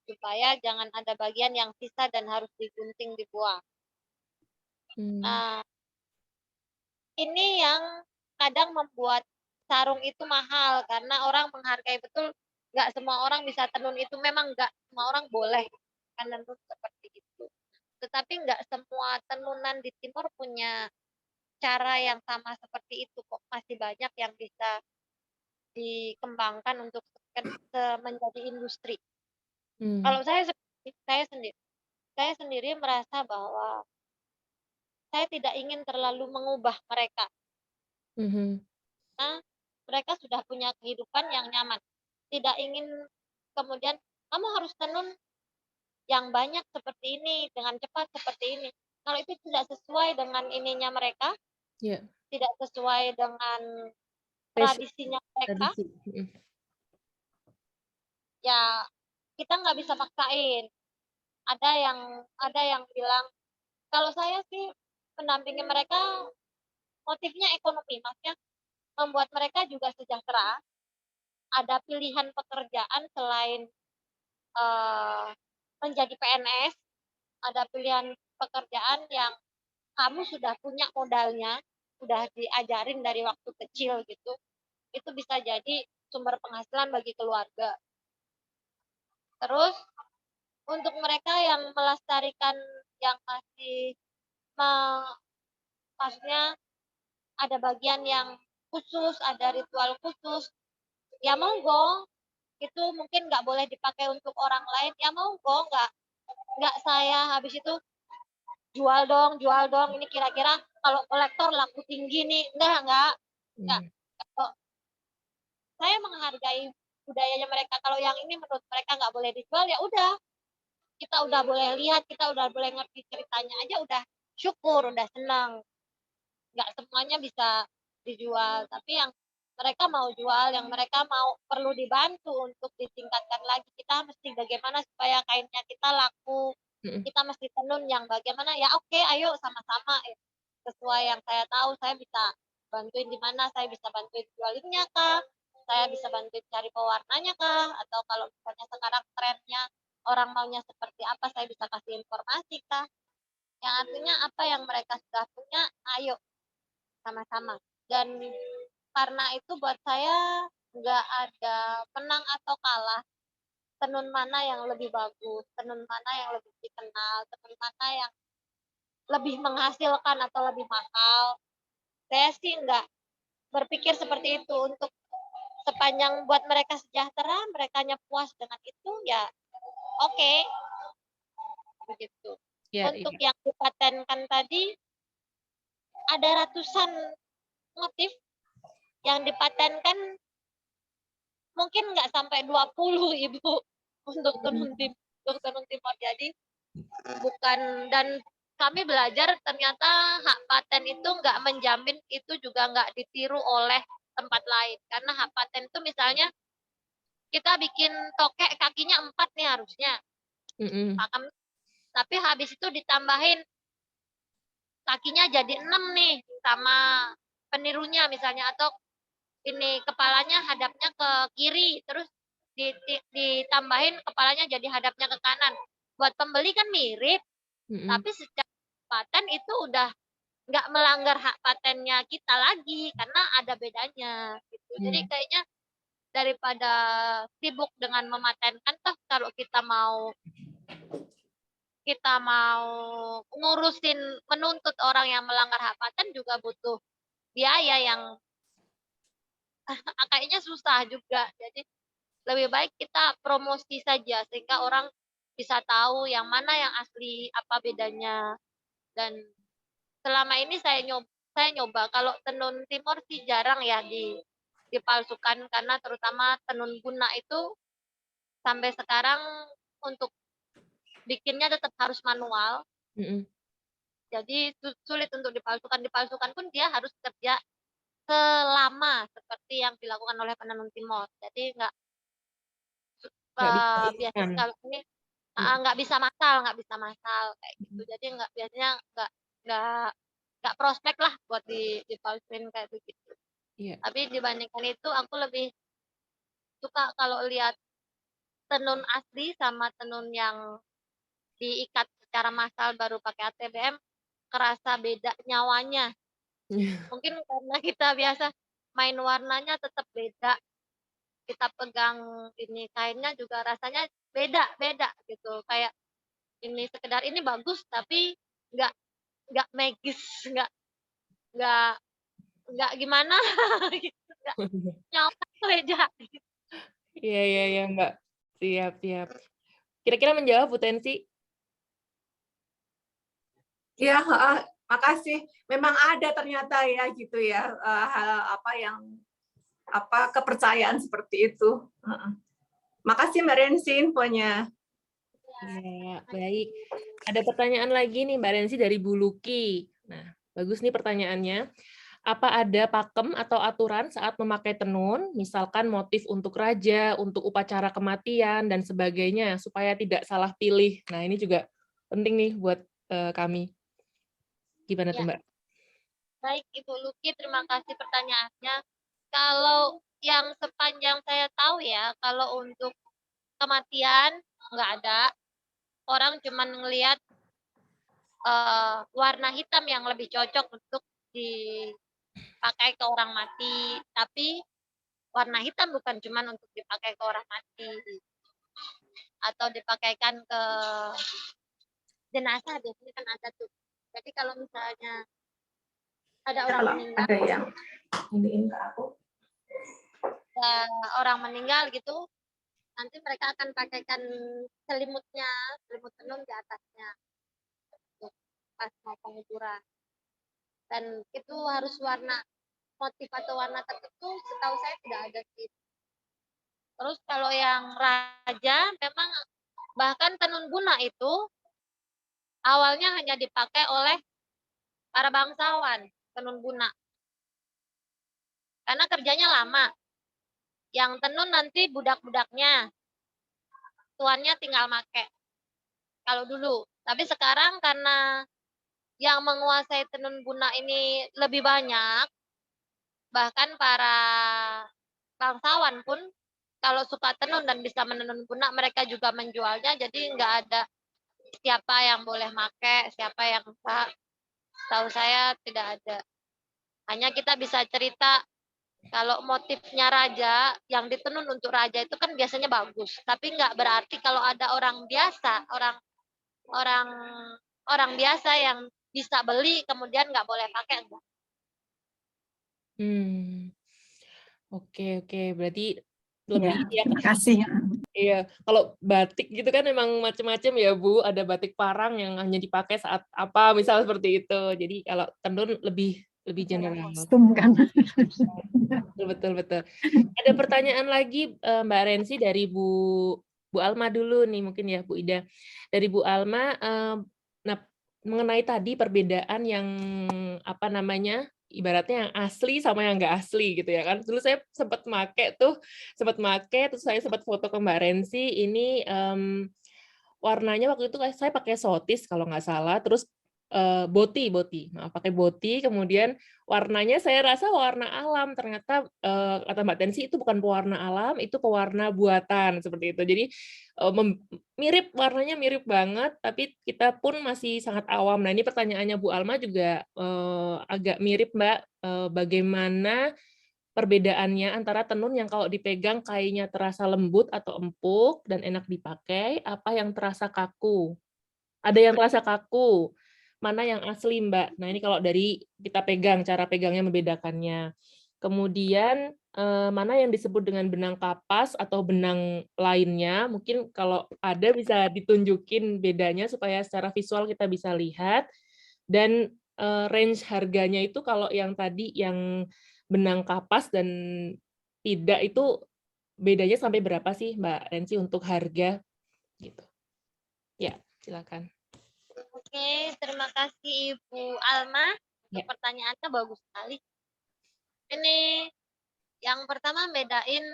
supaya jangan ada bagian yang sisa dan harus digunting dibuang. Nah, ini yang kadang membuat sarung itu mahal karena orang menghargai betul. Nggak semua orang bisa tenun itu, memang nggak semua orang boleh kan tenun seperti itu. Tetapi nggak semua tenunan di Timor punya cara yang sama seperti itu kok. Masih banyak yang bisa dikembangkan untuk menjadi industri. Kalau saya sendiri merasa bahwa saya tidak ingin terlalu mengubah mereka. Nah, mereka sudah punya kehidupan yang nyaman. Tidak ingin kemudian kamu harus tenun yang banyak seperti ini, dengan cepat seperti ini. Kalau itu tidak sesuai dengan ininya mereka, tidak sesuai dengan tradisinya mereka, ya kita nggak bisa paksain. Ada yang bilang, kalau saya sih mendampingi mereka motifnya ekonomi, maksudnya membuat mereka juga sejahtera, ada pilihan pekerjaan selain menjadi PNS, ada pilihan pekerjaan yang kamu sudah punya modalnya, sudah diajarin dari waktu kecil gitu, itu bisa jadi sumber penghasilan bagi keluarga. Terus untuk mereka yang melestarikan, yang masih maksudnya ada bagian yang khusus, ada ritual khusus, ya monggo, itu mungkin nggak boleh dipakai untuk orang lain, ya monggo, nggak saya habis itu jual dong, ini kira-kira kalau kolektor laku tinggi nih, enggak. Kalau saya menghargai budayanya mereka, kalau yang ini menurut mereka nggak boleh dijual, ya udah, kita udah boleh lihat, kita udah boleh ngerti ceritanya aja, udah syukur, udah senang. Nggak semuanya bisa dijual, tapi yang mereka mau jual, yang mereka mau perlu dibantu untuk ditingkatkan lagi, kita mesti bagaimana supaya kainnya kita laku, kita mesti tenun yang bagaimana, ya oke, ayo sama-sama, sesuai yang saya tahu, saya bisa bantuin di mana, saya bisa bantuin jualinnya kah, saya bisa bantuin cari pewarnanya kah, atau kalau misalnya sekarang trennya orang maunya seperti apa, saya bisa kasih informasi kah, yang artinya apa yang mereka sudah punya, ayo sama-sama. Dan karena itu buat saya nggak ada menang atau kalah, tenun mana yang lebih bagus, tenun mana yang lebih dikenal, tenun mana yang lebih menghasilkan atau lebih mahal. Saya sih nggak berpikir seperti itu. Untuk sepanjang buat mereka sejahtera, merekanya puas dengan itu, ya oke. Begitu. Untuk yang dipatenkan tadi, ada ratusan motif yang dipatenkan, mungkin nggak sampai 20, Ibu, untuk tenun timur. Jadi bukan, dan kami belajar ternyata hak paten itu nggak menjamin itu juga nggak ditiru oleh tempat lain. Karena hak paten itu misalnya kita bikin tokek kakinya 4 nih harusnya. Tapi habis itu ditambahin kakinya jadi 6 nih sama penirunya misalnya, atau ini kepalanya hadapnya ke kiri, terus ditambahin kepalanya jadi hadapnya ke kanan. Buat pembeli kan mirip, tapi secara paten itu udah nggak melanggar hak patennya kita lagi, karena ada bedanya gitu. Jadi kayaknya daripada sibuk dengan mematenkan, toh kalau kita mau ngurusin, menuntut orang yang melanggar hak paten juga butuh biaya yang kayaknya susah juga. Jadi lebih baik kita promosi saja sehingga orang bisa tahu yang mana yang asli, apa bedanya. Dan selama ini saya nyoba kalau tenun timur sih jarang ya dipalsukan, karena terutama tenun guna itu sampai sekarang untuk bikinnya tetap harus manual. Jadi sulit untuk dipalsukan. Dipalsukan pun dia harus kerja selama seperti yang dilakukan oleh penenun timur. Jadi biasanya kalau ini nggak bisa masal kayak gitu. Jadi biasanya nggak prospek lah buat dipalsuin kayak begitu. Tapi dibandingkan itu aku lebih suka kalau lihat tenun asli sama tenun yang diikat secara massal baru pakai ATBM, kerasa beda nyawanya. Mungkin karena kita biasa main warnanya tetap beda, kita pegang ini kainnya juga rasanya beda gitu. Kayak ini sekedar ini bagus tapi nggak magis, nggak gimana gitu, nyawanya beda. Iya Mbak, siap. Kira-kira menjawab Bu Tensi? Ya, makasih. Memang ada ternyata ya gitu ya, hal kepercayaan seperti itu. Makasih Mbak Rensi infonya. Ya, baik. Ada pertanyaan lagi nih Mbak Rensi dari Bu Luki. Nah, bagus nih pertanyaannya. apa ada pakem atau aturan saat memakai tenun, misalkan motif untuk raja, untuk upacara kematian, dan sebagainya, supaya tidak salah pilih. Nah, ini juga penting nih buat kami. Gimana tuh, Ya, Mbak? baik Ibu Luki, terima kasih pertanyaannya. Kalau yang sepanjang saya tahu ya, kalau untuk kematian nggak ada. Orang cuma ngelihat warna hitam yang lebih cocok untuk dipakai ke orang mati. Tapi warna hitam bukan cuma untuk dipakai ke orang mati atau dipakaikan ke jenazah, biasanya kan ada tuh. Jadi kalau misalnya ada orang Kalau meninggal, ada yang iniin ke aku, orang meninggal gitu, nanti mereka akan pakaikan selimutnya, selimut tenun di atasnya untuk pas mau penguburan. Dan itu harus warna motif atau warna tertentu, setahu saya tidak ada sih. Terus kalau yang raja, memang bahkan tenun guna itu awalnya hanya dipakai oleh para bangsawan, tenun guna. Karena kerjanya lama. Yang tenun nanti budak-budaknya, tuannya tinggal make. Kalau dulu. Tapi sekarang karena yang menguasai tenun guna ini lebih banyak, bahkan para bangsawan pun kalau suka tenun dan bisa menenun guna, mereka juga menjualnya, jadi nggak ada siapa yang boleh make, siapa yang enggak. Tahu saya tidak ada. Hanya kita bisa cerita kalau motifnya raja, yang ditenun untuk raja itu kan biasanya bagus, tapi nggak berarti kalau ada orang biasa, orang orang biasa yang bisa beli kemudian nggak boleh pakai. Enggak. Oke, berarti Ya, lebih ya. terima kasih. Iya, kalau batik gitu kan memang macam-macam ya Bu, ada batik parang yang hanya dipakai saat apa, misal seperti itu. Jadi kalau tenun lebih general. Kostum kan. Betul. Ada pertanyaan lagi Mbak Rensi dari Bu Alma dulu nih mungkin ya Bu Ida. Dari Bu Alma, nah mengenai tadi perbedaan yang apa namanya, ibaratnya yang asli sama yang nggak asli gitu ya kan. Dulu saya sempat make, terus saya sempat foto ke Mbak Rensi, ini warnanya waktu itu saya pakai sotis kalau nggak salah, terus boti, pakai boti, kemudian warnanya saya rasa warna alam, ternyata kata Mbak Tensi itu bukan pewarna alam, itu pewarna buatan seperti itu. Jadi warnanya mirip banget, tapi kita pun masih sangat awam. Nah ini pertanyaannya Bu Alma juga agak mirip Mbak, bagaimana perbedaannya antara tenun yang kalau dipegang kainnya terasa lembut atau empuk dan enak dipakai, apa yang terasa kaku. Ada yang terasa kaku, mana yang asli Mbak. Nah ini kalau dari kita pegang, cara pegangnya membedakannya. Kemudian mana yang disebut dengan benang kapas atau benang lainnya, mungkin kalau ada bisa ditunjukin bedanya supaya secara visual kita bisa lihat. Dan range harganya itu kalau yang tadi yang benang kapas dan tidak itu bedanya sampai berapa sih Mbak Rensi untuk harga gitu. Ya, silakan. Oke, terima kasih Ibu Alma. Ya. Pertanyaannya bagus sekali. Ini yang pertama bedain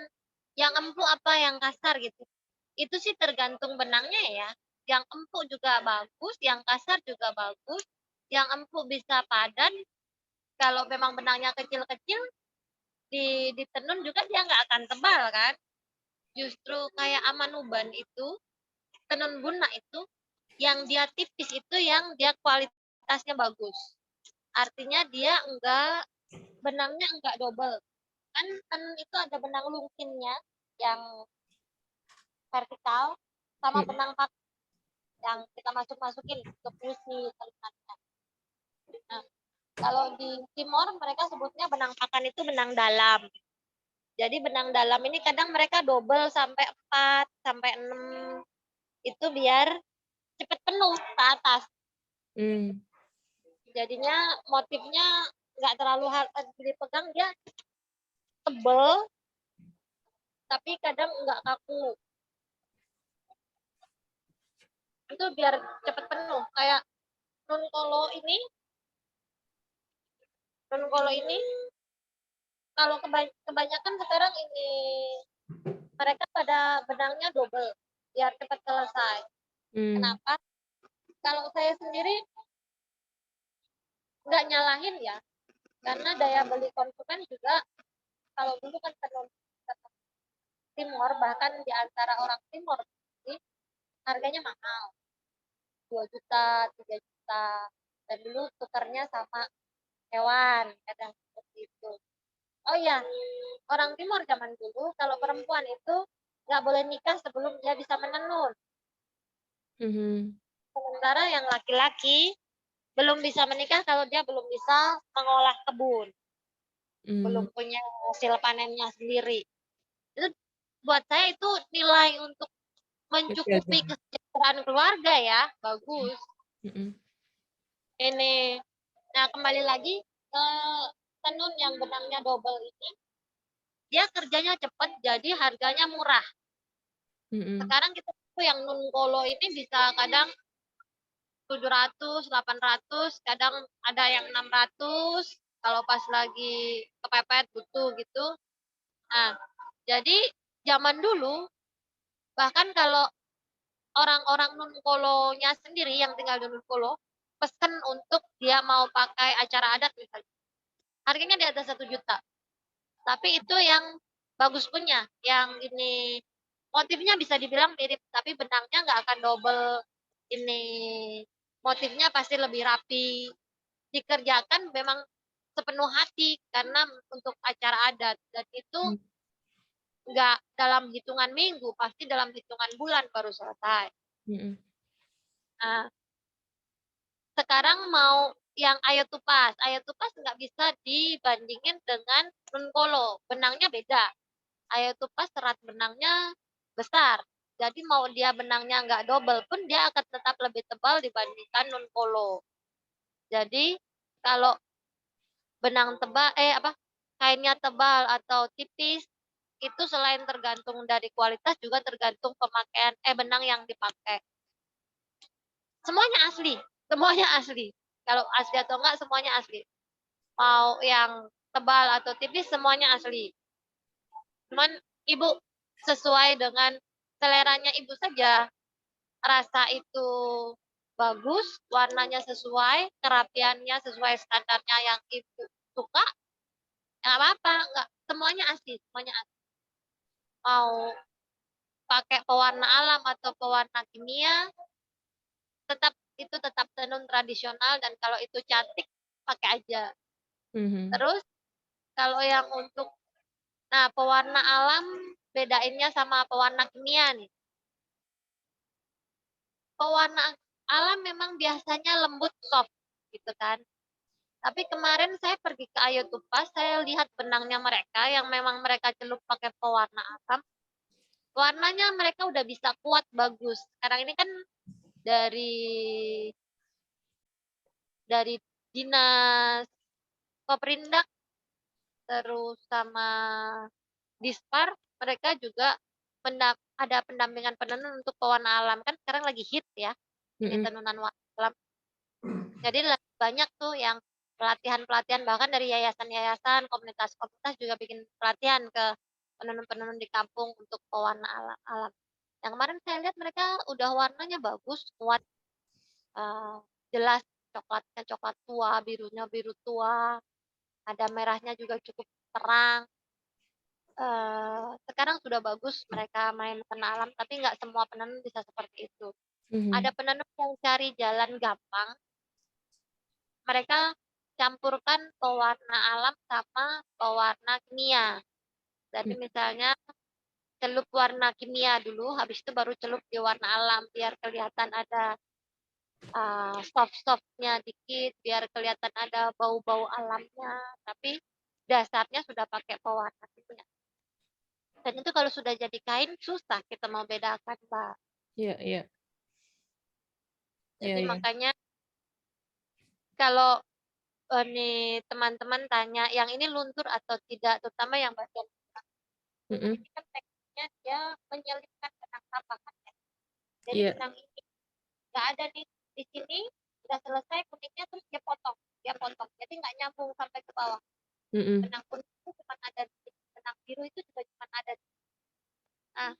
yang empuk apa yang kasar gitu. Itu sih tergantung benangnya ya. Yang empuk juga bagus, yang kasar juga bagus. Yang empuk bisa padan. Kalau memang benangnya kecil-kecil, ditenun juga dia nggak akan tebal kan. Justru kayak amanuban itu, tenun guna itu, yang dia tipis itu yang dia kualitasnya bagus. Artinya dia benangnya enggak double. Kan tenun itu ada benang lungkinnya yang vertikal sama benang pak yang kita masukin ke pusi telunannya. Nah, kalau di Timor mereka sebutnya benang pakan itu benang dalam. Jadi benang dalam ini kadang mereka double sampai 4 sampai 6 itu biar cepat penuh ke atas. Jadinya motifnya nggak terlalu dipegang, dia tebel tapi kadang nggak kaku. Itu biar cepat penuh. Kayak nun kolo ini non-kolo ini kalau kebanyakan sekarang ini mereka pada benangnya double biar cepat selesai. Kenapa? Kalau saya sendiri nggak nyalahin ya, karena daya beli konsumen juga kalau dulu kan tenun Timor, bahkan di antara orang Timor ini harganya mahal, 2 juta, 3 juta, dan dulu tukarnya sama hewan, kadang seperti itu. Oh iya, orang Timur zaman dulu kalau perempuan itu nggak boleh nikah sebelum dia bisa menenun. Sementara yang laki-laki belum bisa menikah kalau dia belum bisa mengolah kebun, belum punya hasil panennya sendiri. Itu buat saya itu nilai untuk mencukupi kesejahteraan keluarga ya, bagus. Ini, nah kembali lagi ke tenun yang benangnya double ini, dia kerjanya cepat jadi harganya murah. Sekarang kita yang non-kolo ini bisa kadang 700, 800, kadang ada yang 600 kalau pas lagi kepepet butuh gitu. Nah, jadi zaman dulu bahkan kalau orang-orang non-kolonya sendiri yang tinggal di non-kolo pesen untuk dia mau pakai acara adat misalnya, harganya di atas 1 juta. Tapi itu yang bagus punya, yang ini motifnya bisa dibilang mirip, tapi benangnya nggak akan double. Ini motifnya pasti lebih rapi. Dikerjakan memang sepenuh hati karena untuk acara adat, dan itu nggak dalam hitungan minggu, pasti dalam hitungan bulan baru selesai. Nah, sekarang mau yang Ayo Tupas nggak bisa dibandingin dengan non-kolo, benangnya beda. Ayo Tupas serat benangnya besar, jadi mau dia benangnya nggak double pun dia akan tetap lebih tebal dibandingkan non-kolo. Jadi kalau benang tebal kainnya tebal atau tipis itu selain tergantung dari kualitas juga tergantung pemakaian benang yang dipakai. Semuanya asli. Kalau asli atau enggak semuanya asli. Mau yang tebal atau tipis semuanya asli. Cuman Ibu sesuai dengan seleranya Ibu saja. Rasa itu bagus, warnanya sesuai, kerapiannya sesuai standarnya yang Ibu suka, nggak apa-apa, nggak semuanya asli. Mau pakai pewarna alam atau pewarna kimia, tetap tenun tradisional, dan kalau itu cantik pakai aja. Terus kalau yang untuk pewarna alam bedainnya sama pewarna kimia nih. Pewarna alam memang biasanya lembut soft gitu kan. Tapi kemarin saya pergi ke Ayo Tupas, saya lihat benangnya mereka yang memang mereka celup pakai pewarna alam. Warnanya mereka udah bisa kuat bagus. Sekarang ini kan dari dinas Koprindak terus sama Dispar, mereka juga ada pendampingan penenun untuk pewarna alam, kan sekarang lagi hit ya ini tenunan warna alam. Jadi lebih banyak tuh yang pelatihan bahkan dari yayasan-yayasan, komunitas-komunitas juga bikin pelatihan ke penenun-penenun di kampung untuk pewarna alam. Yang kemarin saya lihat mereka udah warnanya bagus, kuat, jelas, coklatnya coklat tua, birunya biru tua, ada merahnya juga cukup terang. Sekarang sudah bagus mereka main warna alam, tapi nggak semua penenun bisa seperti itu. Ada penenun yang cari jalan gampang, mereka campurkan pewarna alam sama pewarna kimia. Jadi misalnya celup warna kimia dulu, habis itu baru celup di warna alam, biar kelihatan ada soft-softnya dikit, biar kelihatan ada bau-bau alamnya, tapi dasarnya sudah pakai pewarna kimia. Dan itu kalau sudah jadi kain susah kita mau bedakan, Mbak. Iya. Jadi makanya kalau nih teman-teman tanya yang ini luntur atau tidak, terutama yang bagian ini kan tekniknya dia menyelipkan benang tambahan ya. Jadi benang ini nggak ada di sini, udah selesai kuningnya terus dia potong. dia potong. Jadi nggak nyambung sampai ke bawah. Mm-mm. Benang kuning itu cuma ada di sini, benang biru itu juga cuma ada di sini. Nah,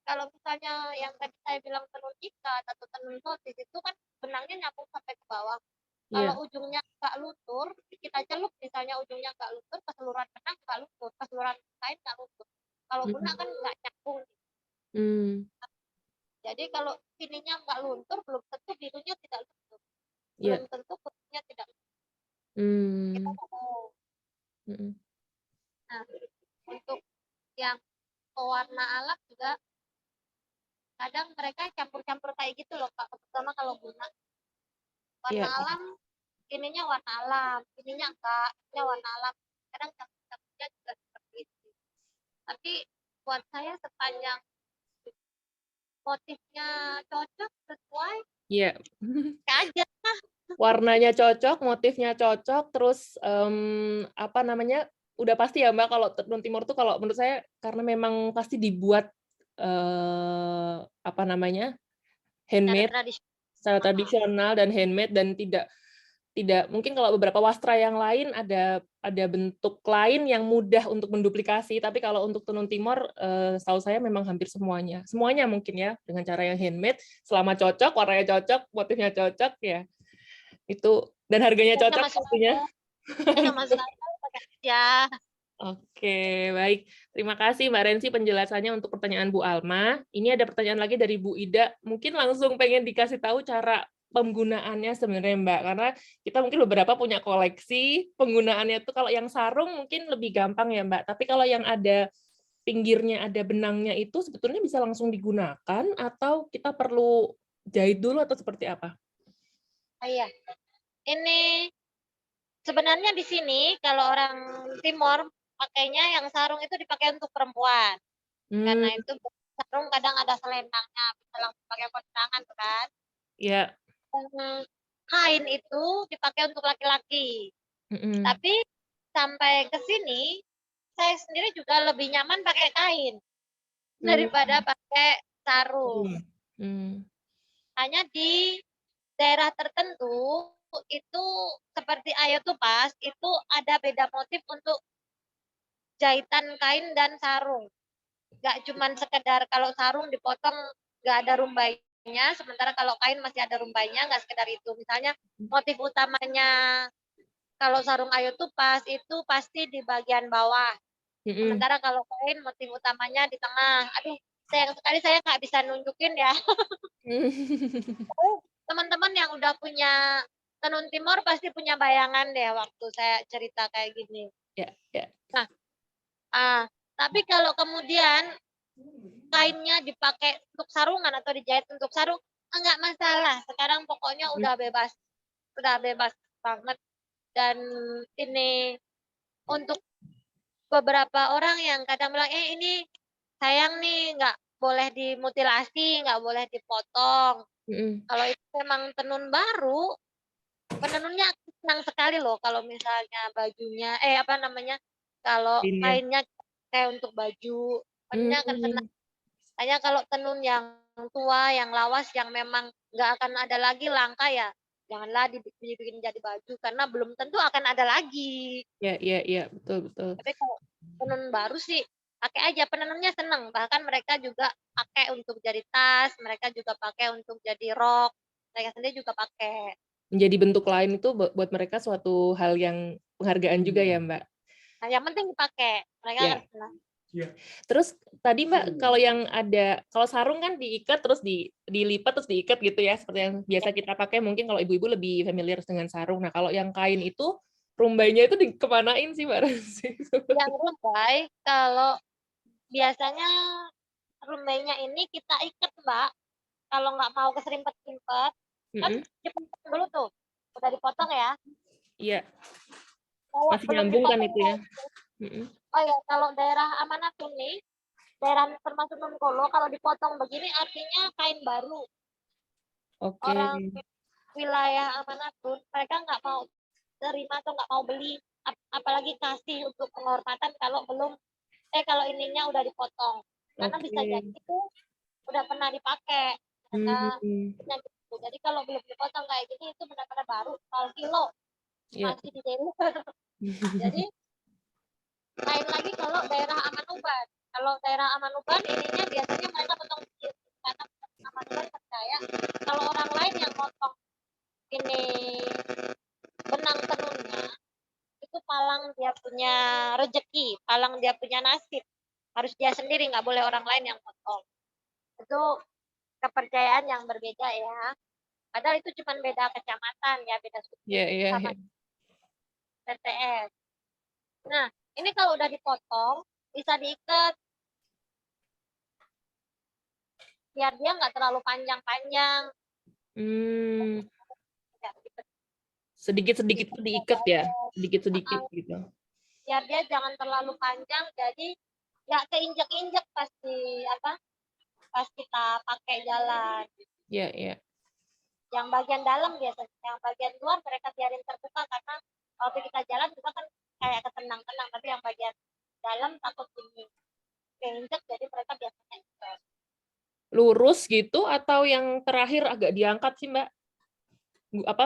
kalau misalnya yang tadi saya bilang tenun ikat atau tenun motif itu kan benangnya nyambung sampai ke bawah. Iya. Kalau ujungnya nggak luntur, kita celup misalnya ujungnya nggak luntur, keseluruhan benang nggak luntur, keseluruhan kain nggak luntur. Kalau guna kan nggak nyambung. Jadi kalau sininya nggak luntur, belum tentu birunya tidak luntur. Iya. Belum tentu kuningnya tidak luntur. Kita Hmm. nggak tahu. Mm-mm. Nah, untuk yang pewarna alam juga kadang mereka campur-campur kayak gitu loh, Kak. Terutama kalau guna. Warna Iya. alam, ininya warna alam, ininya enggak, ininya warna alam. Kadang campur-campurnya juga seperti itu. Tapi buat saya sepanjang motifnya cocok, sesuai, Iya. aja. Warnanya cocok, motifnya cocok, terus apa namanya, udah pasti ya Mbak kalau tenun timur tuh kalau menurut saya karena memang pasti dibuat apa namanya, handmade, secara tradisional dan handmade, dan tidak mungkin kalau beberapa wastra yang lain ada bentuk lain yang mudah untuk menduplikasi, tapi kalau untuk tenun timur setahu saya memang hampir semuanya mungkin ya dengan cara yang handmade, selama cocok, warnanya cocok, motifnya cocok ya itu, dan harganya cocok pastinya. Sama sekali pakai aja. Oke, baik. Terima kasih Mbak Rensi penjelasannya untuk pertanyaan Bu Alma. Ini ada pertanyaan lagi dari Bu Ida. Mungkin langsung pengen dikasih tahu cara penggunaannya sebenarnya Mbak, karena kita mungkin beberapa punya koleksi penggunaannya itu. Kalau yang sarung mungkin lebih gampang ya Mbak, tapi kalau yang ada pinggirnya ada benangnya itu sebetulnya bisa langsung digunakan atau kita perlu jahit dulu atau seperti apa? Iya. Ini sebenarnya di sini kalau orang Timur pakainya yang sarung itu dipakai untuk perempuan. Karena itu sarung kadang ada selendangnya, bisa langsung pakai kondangan kan. Iya. Kain itu dipakai untuk laki-laki. Tapi sampai ke sini saya sendiri juga lebih nyaman pakai kain daripada pakai sarung. Hanya di daerah tertentu itu seperti Ayo Tupas itu ada beda motif untuk jahitan kain dan sarung. Nggak cuma sekedar kalau sarung dipotong nggak ada rumbainya, sementara kalau kain masih ada rumbainya, nggak sekedar itu. Misalnya motif utamanya kalau sarung Ayo Tupas itu pasti di bagian bawah. Sementara kalau kain motif utamanya di tengah. Aduh, sayang sekali saya nggak bisa nunjukin ya. Teman-teman yang udah punya tenun timur pasti punya bayangan deh waktu saya cerita kayak gini. Ya, ya. Nah, tapi kalau kemudian kainnya dipakai untuk sarungan atau dijahit untuk sarung, enggak masalah. Sekarang pokoknya udah bebas banget. Dan ini untuk beberapa orang yang kadang bilang, ini sayang nih, nggak boleh dimutilasi, nggak boleh dipotong. Kalau itu memang tenun baru, penenunnya senang sekali loh kalau misalnya bajunya, kalau kainnya kayak untuk baju, penenunnya akan senang. Hanya kalau tenun yang tua, yang lawas, yang memang nggak akan ada lagi langka ya, janganlah dibikin jadi baju karena belum tentu akan ada lagi. Iya, betul. Tapi kalau tenun baru sih pakai aja, penenunnya senang. Bahkan mereka juga pakai untuk jadi tas, mereka juga pakai untuk jadi rok, mereka sendiri juga pakai. Menjadi bentuk lain itu buat mereka suatu hal yang penghargaan juga ya Mbak. Nah, yang penting dipakai, mereka akan senang. Terus tadi Mbak, kalau sarung kan diikat terus dilipat terus diikat gitu ya, seperti yang biasa kita pakai. Mungkin kalau ibu-ibu lebih familiar dengan sarung. Nah, kalau yang kain itu rumbainya itu dikemanain sih Mbak Rensi? Yang rumbai, kalau biasanya rumbainya ini kita ikat Mbak. Kalau nggak mau keserimpet-serimpet, kan dipotong dulu tuh, udah dipotong ya. Iya. Masih nyambung kan itu ya. Oh ya, kalau daerah Amanatun nih, daerah termasuk Bengkulu, kalau dipotong begini artinya kain baru. Orang wilayah Amanatun, mereka nggak mau terima atau nggak mau beli, apalagi kasih untuk penghormatan kalau kalau ininya udah dipotong. Karena bisa jadi itu udah pernah dipakai. Jadi kalau belum dipotong kayak gini itu benar-benar baru, 0 kilo. Iya. masih di deliver. Jadi lain lagi kalau daerah aman uban. Kalau daerah aman uban ininya biasanya mereka potong kecil. Karena aman uban percaya kalau orang lain yang potong ini benang tenunnya, itu palang dia punya rezeki, palang dia punya nasib. Harus dia sendiri, nggak boleh orang lain yang potong. Itu kepercayaan yang berbeda ya. Padahal itu cuma beda kecamatan ya, beda suku Iya, iya, sama iya. TTS. Nah, ini kalau udah dipotong, bisa diikat biar dia nggak terlalu panjang-panjang. Hmm, sedikit-sedikit itu diikat ya, sedikit-sedikit gitu. Biar dia jangan terlalu panjang, jadi nggak keinjek-injek pas kita pakai jalan. Iya, iya. Yang bagian dalam biasanya, yang bagian luar mereka biarin terbuka karena waktu kita jalan juga kan kayak ketenang-tenang, tapi yang bagian dalam takut ini keinjek, jadi mereka biasanya ikat. Lurus gitu atau yang terakhir agak diangkat sih, Mbak?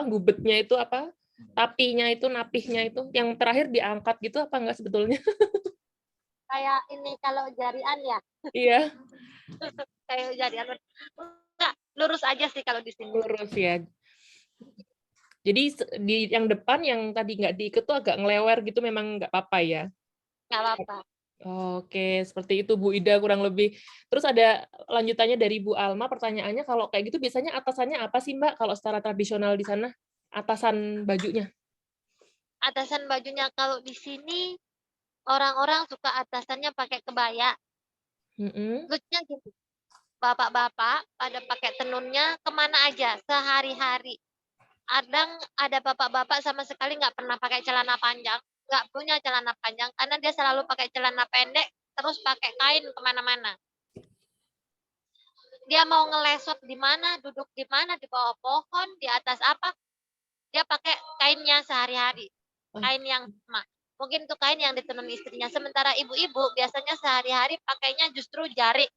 Gubetnya itu apa? Tapinya itu, napihnya itu, yang terakhir diangkat gitu apa enggak sebetulnya? Kayak ini kalau jarian ya. Iya. Kayak jarian. Enggak, lurus aja sih kalau di sini. Lurus ya. Jadi di yang depan yang tadi nggak diikat tuh agak ngelewer gitu, memang nggak apa-apa ya? Nggak apa-apa. Oke, seperti itu Bu Ida kurang lebih. Terus ada lanjutannya dari Bu Alma, pertanyaannya kalau kayak gitu biasanya atasannya apa sih Mbak kalau secara tradisional di sana? Atasan bajunya? Atasan bajunya kalau di sini orang-orang suka atasannya pakai kebaya. Lucunya gitu. Bapak-bapak pada pakai tenunnya kemana aja sehari-hari. Ada bapak-bapak sama sekali nggak pernah pakai celana panjang, nggak punya celana panjang karena dia selalu pakai celana pendek terus pakai kain kemana-mana. Dia mau ngelesot di mana, duduk di mana, di bawah pohon, di atas apa, dia pakai kainnya sehari-hari, kain yang sama. Mungkin itu kain yang ditenun istrinya. Sementara ibu-ibu biasanya sehari-hari pakainya justru jarik.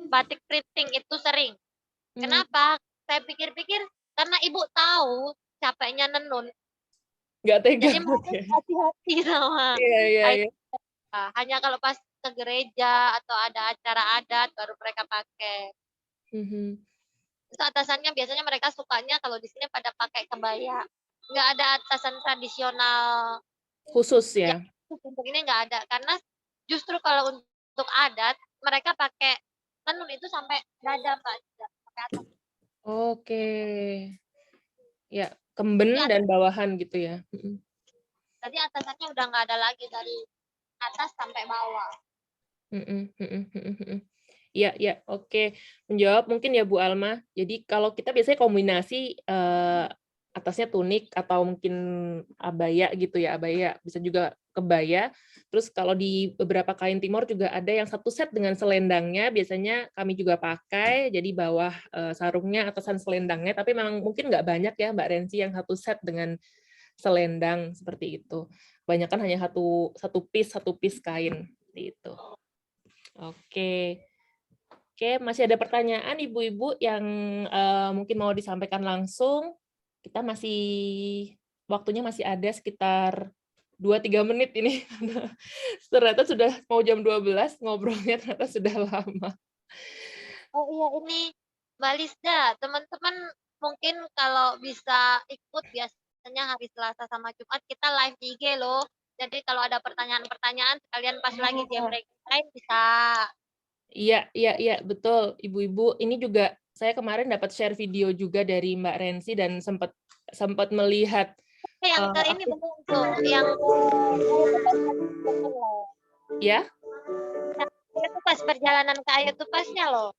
Batik printing itu sering. Kenapa? Saya pikir-pikir karena ibu tahu capeknya nenun. Nggak tega. Jadi mungkin hati-hati sama Iya. hanya kalau pas ke gereja atau ada acara adat baru mereka pakai. Itu atasannya biasanya mereka sukanya kalau di sini pada pakai kebaya. Nggak ada atasan tradisional khusus ya? Untuk ini nggak ada. Karena justru kalau untuk adat, mereka pakai tenun itu sampai dada, Mbak. Sampai atas. Oke. Ya, kemben dan bawahan gitu ya. Jadi atasannya udah nggak ada lagi dari atas sampai bawah. Iya, oke. Menjawab mungkin ya Bu Alma. Jadi kalau kita biasanya kombinasi atasnya tunik atau mungkin abaya gitu ya, abaya bisa juga kebaya. Terus kalau di beberapa kain timur juga ada yang satu set dengan selendangnya, biasanya kami juga pakai. Jadi bawah sarungnya, atasan selendangnya. Tapi memang mungkin nggak banyak ya Mbak Rensi yang satu set dengan selendang seperti itu. Kebanyakan hanya satu piece kain itu. Oke, masih ada pertanyaan ibu-ibu yang mungkin mau disampaikan langsung? Kita waktunya masih ada sekitar 2-3 menit ini. Ternyata sudah mau jam 12, ngobrolnya ternyata sudah lama. Oh iya, ini Mbak Lisda, teman-teman mungkin kalau bisa ikut biasanya hari Selasa sama Jumat kita live di IG loh. Jadi kalau ada pertanyaan-pertanyaan sekalian pas lagi dia break time bisa. Iya, betul. Ibu-ibu, ini juga saya kemarin dapat share video juga dari Mbak Rensi dan sempat melihat Yang ke ini betul tuh, yang ya. Itu pas perjalanan ke Ayu Tupasnya loh,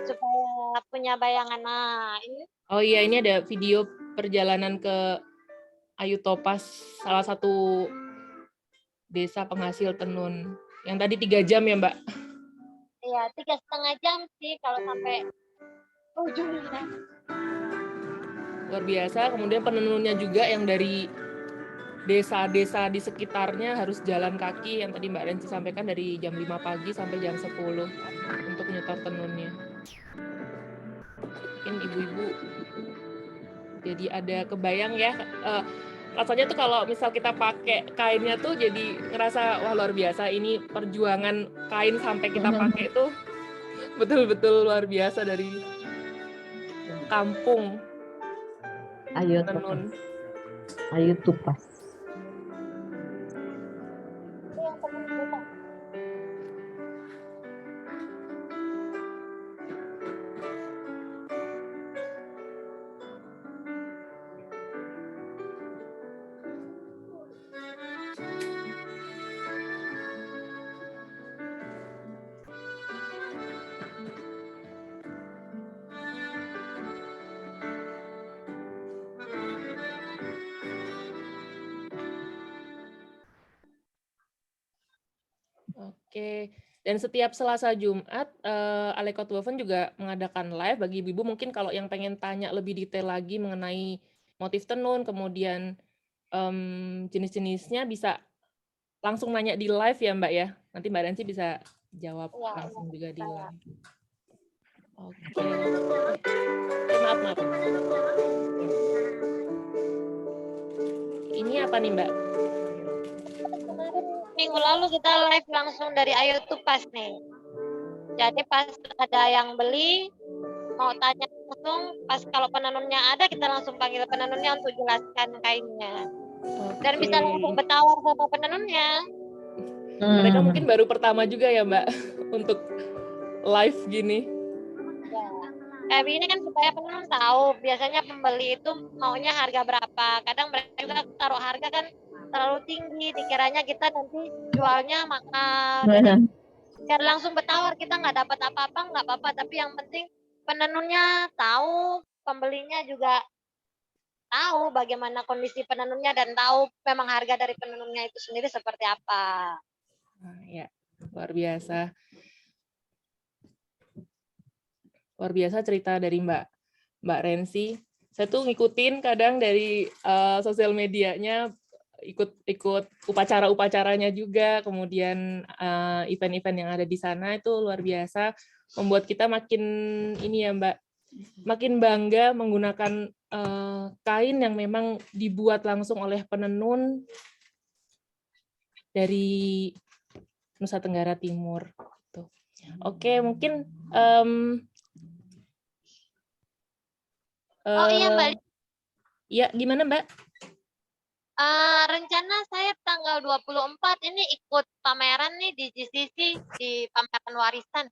supaya punya bayangan. Nah, ini. Oh iya, ini ada video perjalanan ke Ayu Topas, salah satu desa penghasil tenun. Yang tadi 3 jam ya, Mbak? Iya, 3,5 jam sih kalau sampai ujungnya. Luar biasa. Kemudian penenunnya juga yang dari desa-desa di sekitarnya harus jalan kaki, yang tadi Mbak Rensi sampaikan dari jam 5 pagi sampai jam 10 untuk nyetor tenunnya. Mungkin ibu-ibu Jadi ada kebayang ya, rasanya tuh kalau misal kita pakai kainnya tuh jadi ngerasa wah luar biasa, ini perjuangan kain sampai kita pakai tuh betul-betul luar biasa dari kampung Ayo tenun. tupas. Ayo tupas. Oke, dan setiap Selasa Jumat Alekot Woven juga mengadakan live bagi ibu-ibu mungkin kalau yang pengen tanya lebih detail lagi mengenai motif tenun, kemudian jenis-jenisnya bisa langsung nanya di live ya Mbak ya. Nanti Mbak Rensi bisa jawab langsung juga di live. Oke. Maaf. Ini apa nih Mbak? Minggu lalu kita live langsung dari Ayo Tupas nih. Jadi pas ada yang beli, mau tanya langsung, pas kalau penenunnya ada, kita langsung panggil penenunnya untuk jelaskan kainnya. Dan bisa langsung bertawar sama penenunnya. Mereka mungkin baru pertama juga ya Mbak, untuk live gini. Ya. Ini kan supaya penenun tahu, biasanya pembeli itu maunya harga berapa. Kadang mereka taruh harga kan terlalu tinggi, dikiranya kita nanti jualnya mahal. Jadi biar langsung bertawar, kita nggak dapat apa-apa, nggak apa-apa. Tapi yang penting penenunnya tahu, pembelinya juga tahu bagaimana kondisi penenunnya dan tahu memang harga dari penenunnya itu sendiri seperti apa. Nah, ya, luar biasa. Luar biasa cerita dari Mbak Rensi. Saya tuh ngikutin kadang dari sosial medianya, ikut upacara-upacaranya juga, kemudian event-event yang ada di sana itu luar biasa, membuat kita makin ini ya Mbak, makin bangga menggunakan kain yang memang dibuat langsung oleh penenun dari Nusa Tenggara Timur. Tuh. Oke, mungkin oh iya Mbak. Ya, gimana Mbak? Rencana saya tanggal 24 ini ikut pameran nih di GCC, di pameran warisan.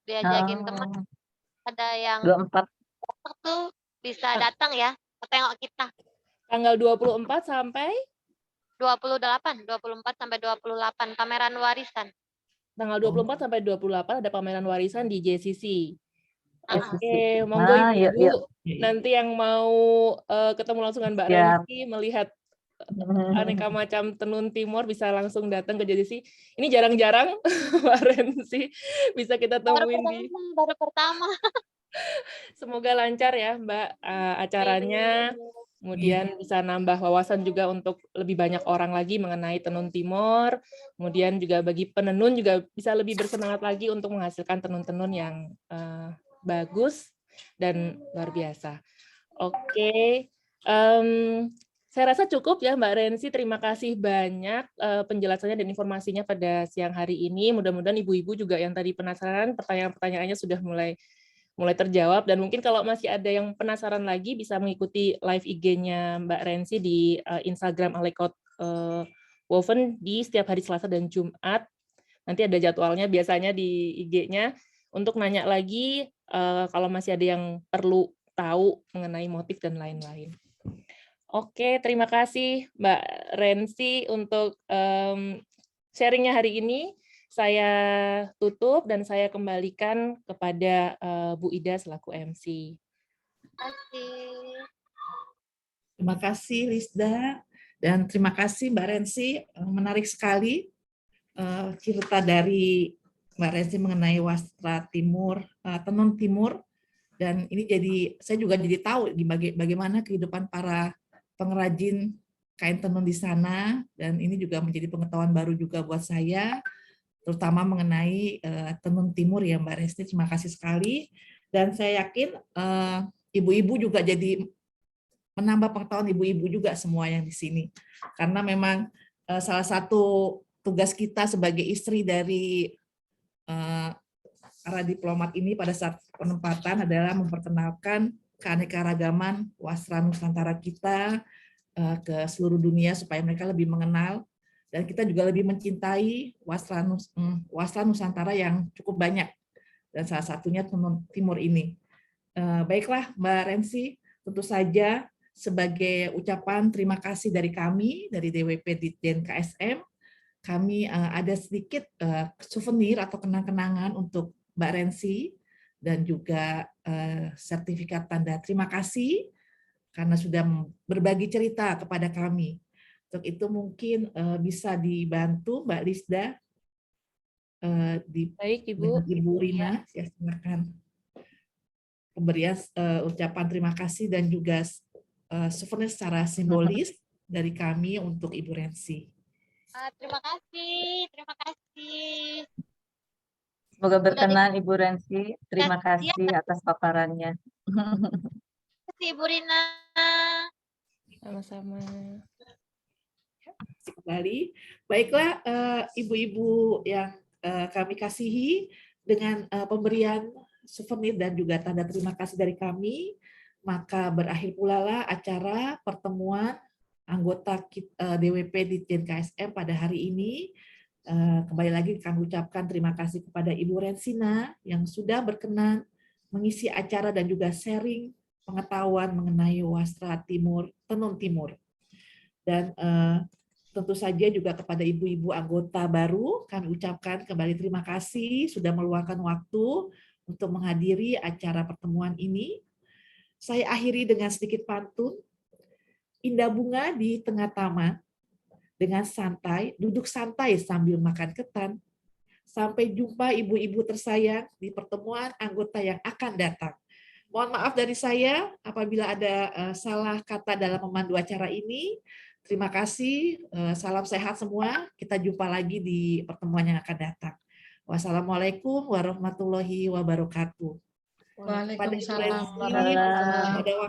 Diajakin teman. Ada yang 24 tuh bisa datang ya, tengok kita. Tanggal 24 sampai 24 sampai 28 pameran warisan. Tanggal 24 sampai 28 ada pameran warisan di JCC. Oke, monggo Ibu, nanti yang mau ketemu langsung dengan Mbak Rensi, melihat aneka macam tenun Timur bisa langsung datang ke JCC. Ini jarang-jarang Mbak Rensi bisa kita temuin baru pertama. Semoga lancar ya Mbak acaranya. Kemudian bisa nambah wawasan juga untuk lebih banyak orang lagi mengenai tenun Timur. Kemudian juga bagi penenun juga bisa lebih bersemangat lagi untuk menghasilkan tenun-tenun yang bagus dan luar biasa. Oke, saya rasa cukup ya Mbak Rensi. Terima kasih banyak penjelasannya dan informasinya pada siang hari ini. Mudah-mudahan ibu-ibu juga yang tadi penasaran, pertanyaan-pertanyaannya sudah mulai terjawab. Dan mungkin kalau masih ada yang penasaran lagi bisa mengikuti live IG-nya Mbak Rensi di Instagram Alekot Woven di setiap hari Selasa dan Jumat. Nanti ada jadwalnya biasanya di IG-nya. Untuk nanya lagi kalau masih ada yang perlu tahu mengenai motif dan lain-lain. Oke, terima kasih Mbak Rensi untuk sharingnya hari ini. Saya tutup dan saya kembalikan kepada Bu Ida selaku MC. Terima kasih Lisda dan terima kasih Mbak Rensi. Menarik sekali cerita dari Mbak Rensi mengenai wastra Timur, tenun Timur, dan ini saya juga jadi tahu bagaimana kehidupan para pengrajin kain tenun di sana, dan ini juga menjadi pengetahuan baru juga buat saya, terutama mengenai tenun Timur ya Mbak Rensi. Terima kasih sekali, dan saya yakin ibu-ibu juga jadi menambah pengetahuan ibu-ibu juga semua yang di sini. Karena memang salah satu tugas kita sebagai istri dari para diplomat ini pada saat penempatan adalah memperkenalkan keanekaragaman wasra Nusantara kita ke seluruh dunia supaya mereka lebih mengenal, dan kita juga lebih mencintai wasra Nusantara yang cukup banyak, dan salah satunya Tenun Timur ini. Baiklah Mbak Rensi, tentu saja sebagai ucapan terima kasih dari kami, dari DWP Ditjen KSM, kami ada sedikit souvenir atau kenang-kenangan untuk Mbak Rensi, dan juga sertifikat tanda terima kasih karena sudah berbagi cerita kepada kami. Untuk itu mungkin bisa dibantu Mbak Lisda. Baik, Ibu. Ibu Rina, ya, silakan. Pemberian ucapan terima kasih dan juga souvenir secara simbolis dari kami untuk Ibu Rensi. Terima kasih, terima kasih. Semoga berkenan Ibu Rensi. Terima kasih atas paparannya. Terima kasih Ibu Rina. Sama-sama. Kembali. Baiklah ibu-ibu yang kami kasihi, dengan pemberian souvenir dan juga tanda terima kasih dari kami, maka berakhir pula lah acara pertemuan anggota DWP Ditjen KSM pada hari ini. Kembali lagi kami ucapkan terima kasih kepada Ibu Rensina yang sudah berkenan mengisi acara dan juga sharing pengetahuan mengenai wasra Timur, Tenun Timur. Dan tentu saja juga kepada ibu-ibu anggota baru kami ucapkan kembali terima kasih sudah meluangkan waktu untuk menghadiri acara pertemuan ini. Saya akhiri dengan sedikit pantun. Indah bunga di tengah taman, dengan santai, duduk santai sambil makan ketan. Sampai jumpa ibu-ibu tersayang di pertemuan anggota yang akan datang. Mohon maaf dari saya apabila ada salah kata dalam memandu acara ini. Terima kasih, salam sehat semua. Kita jumpa lagi di pertemuan yang akan datang. Wassalamualaikum warahmatullahi wabarakatuh. Waalaikumsalam. Pada waktu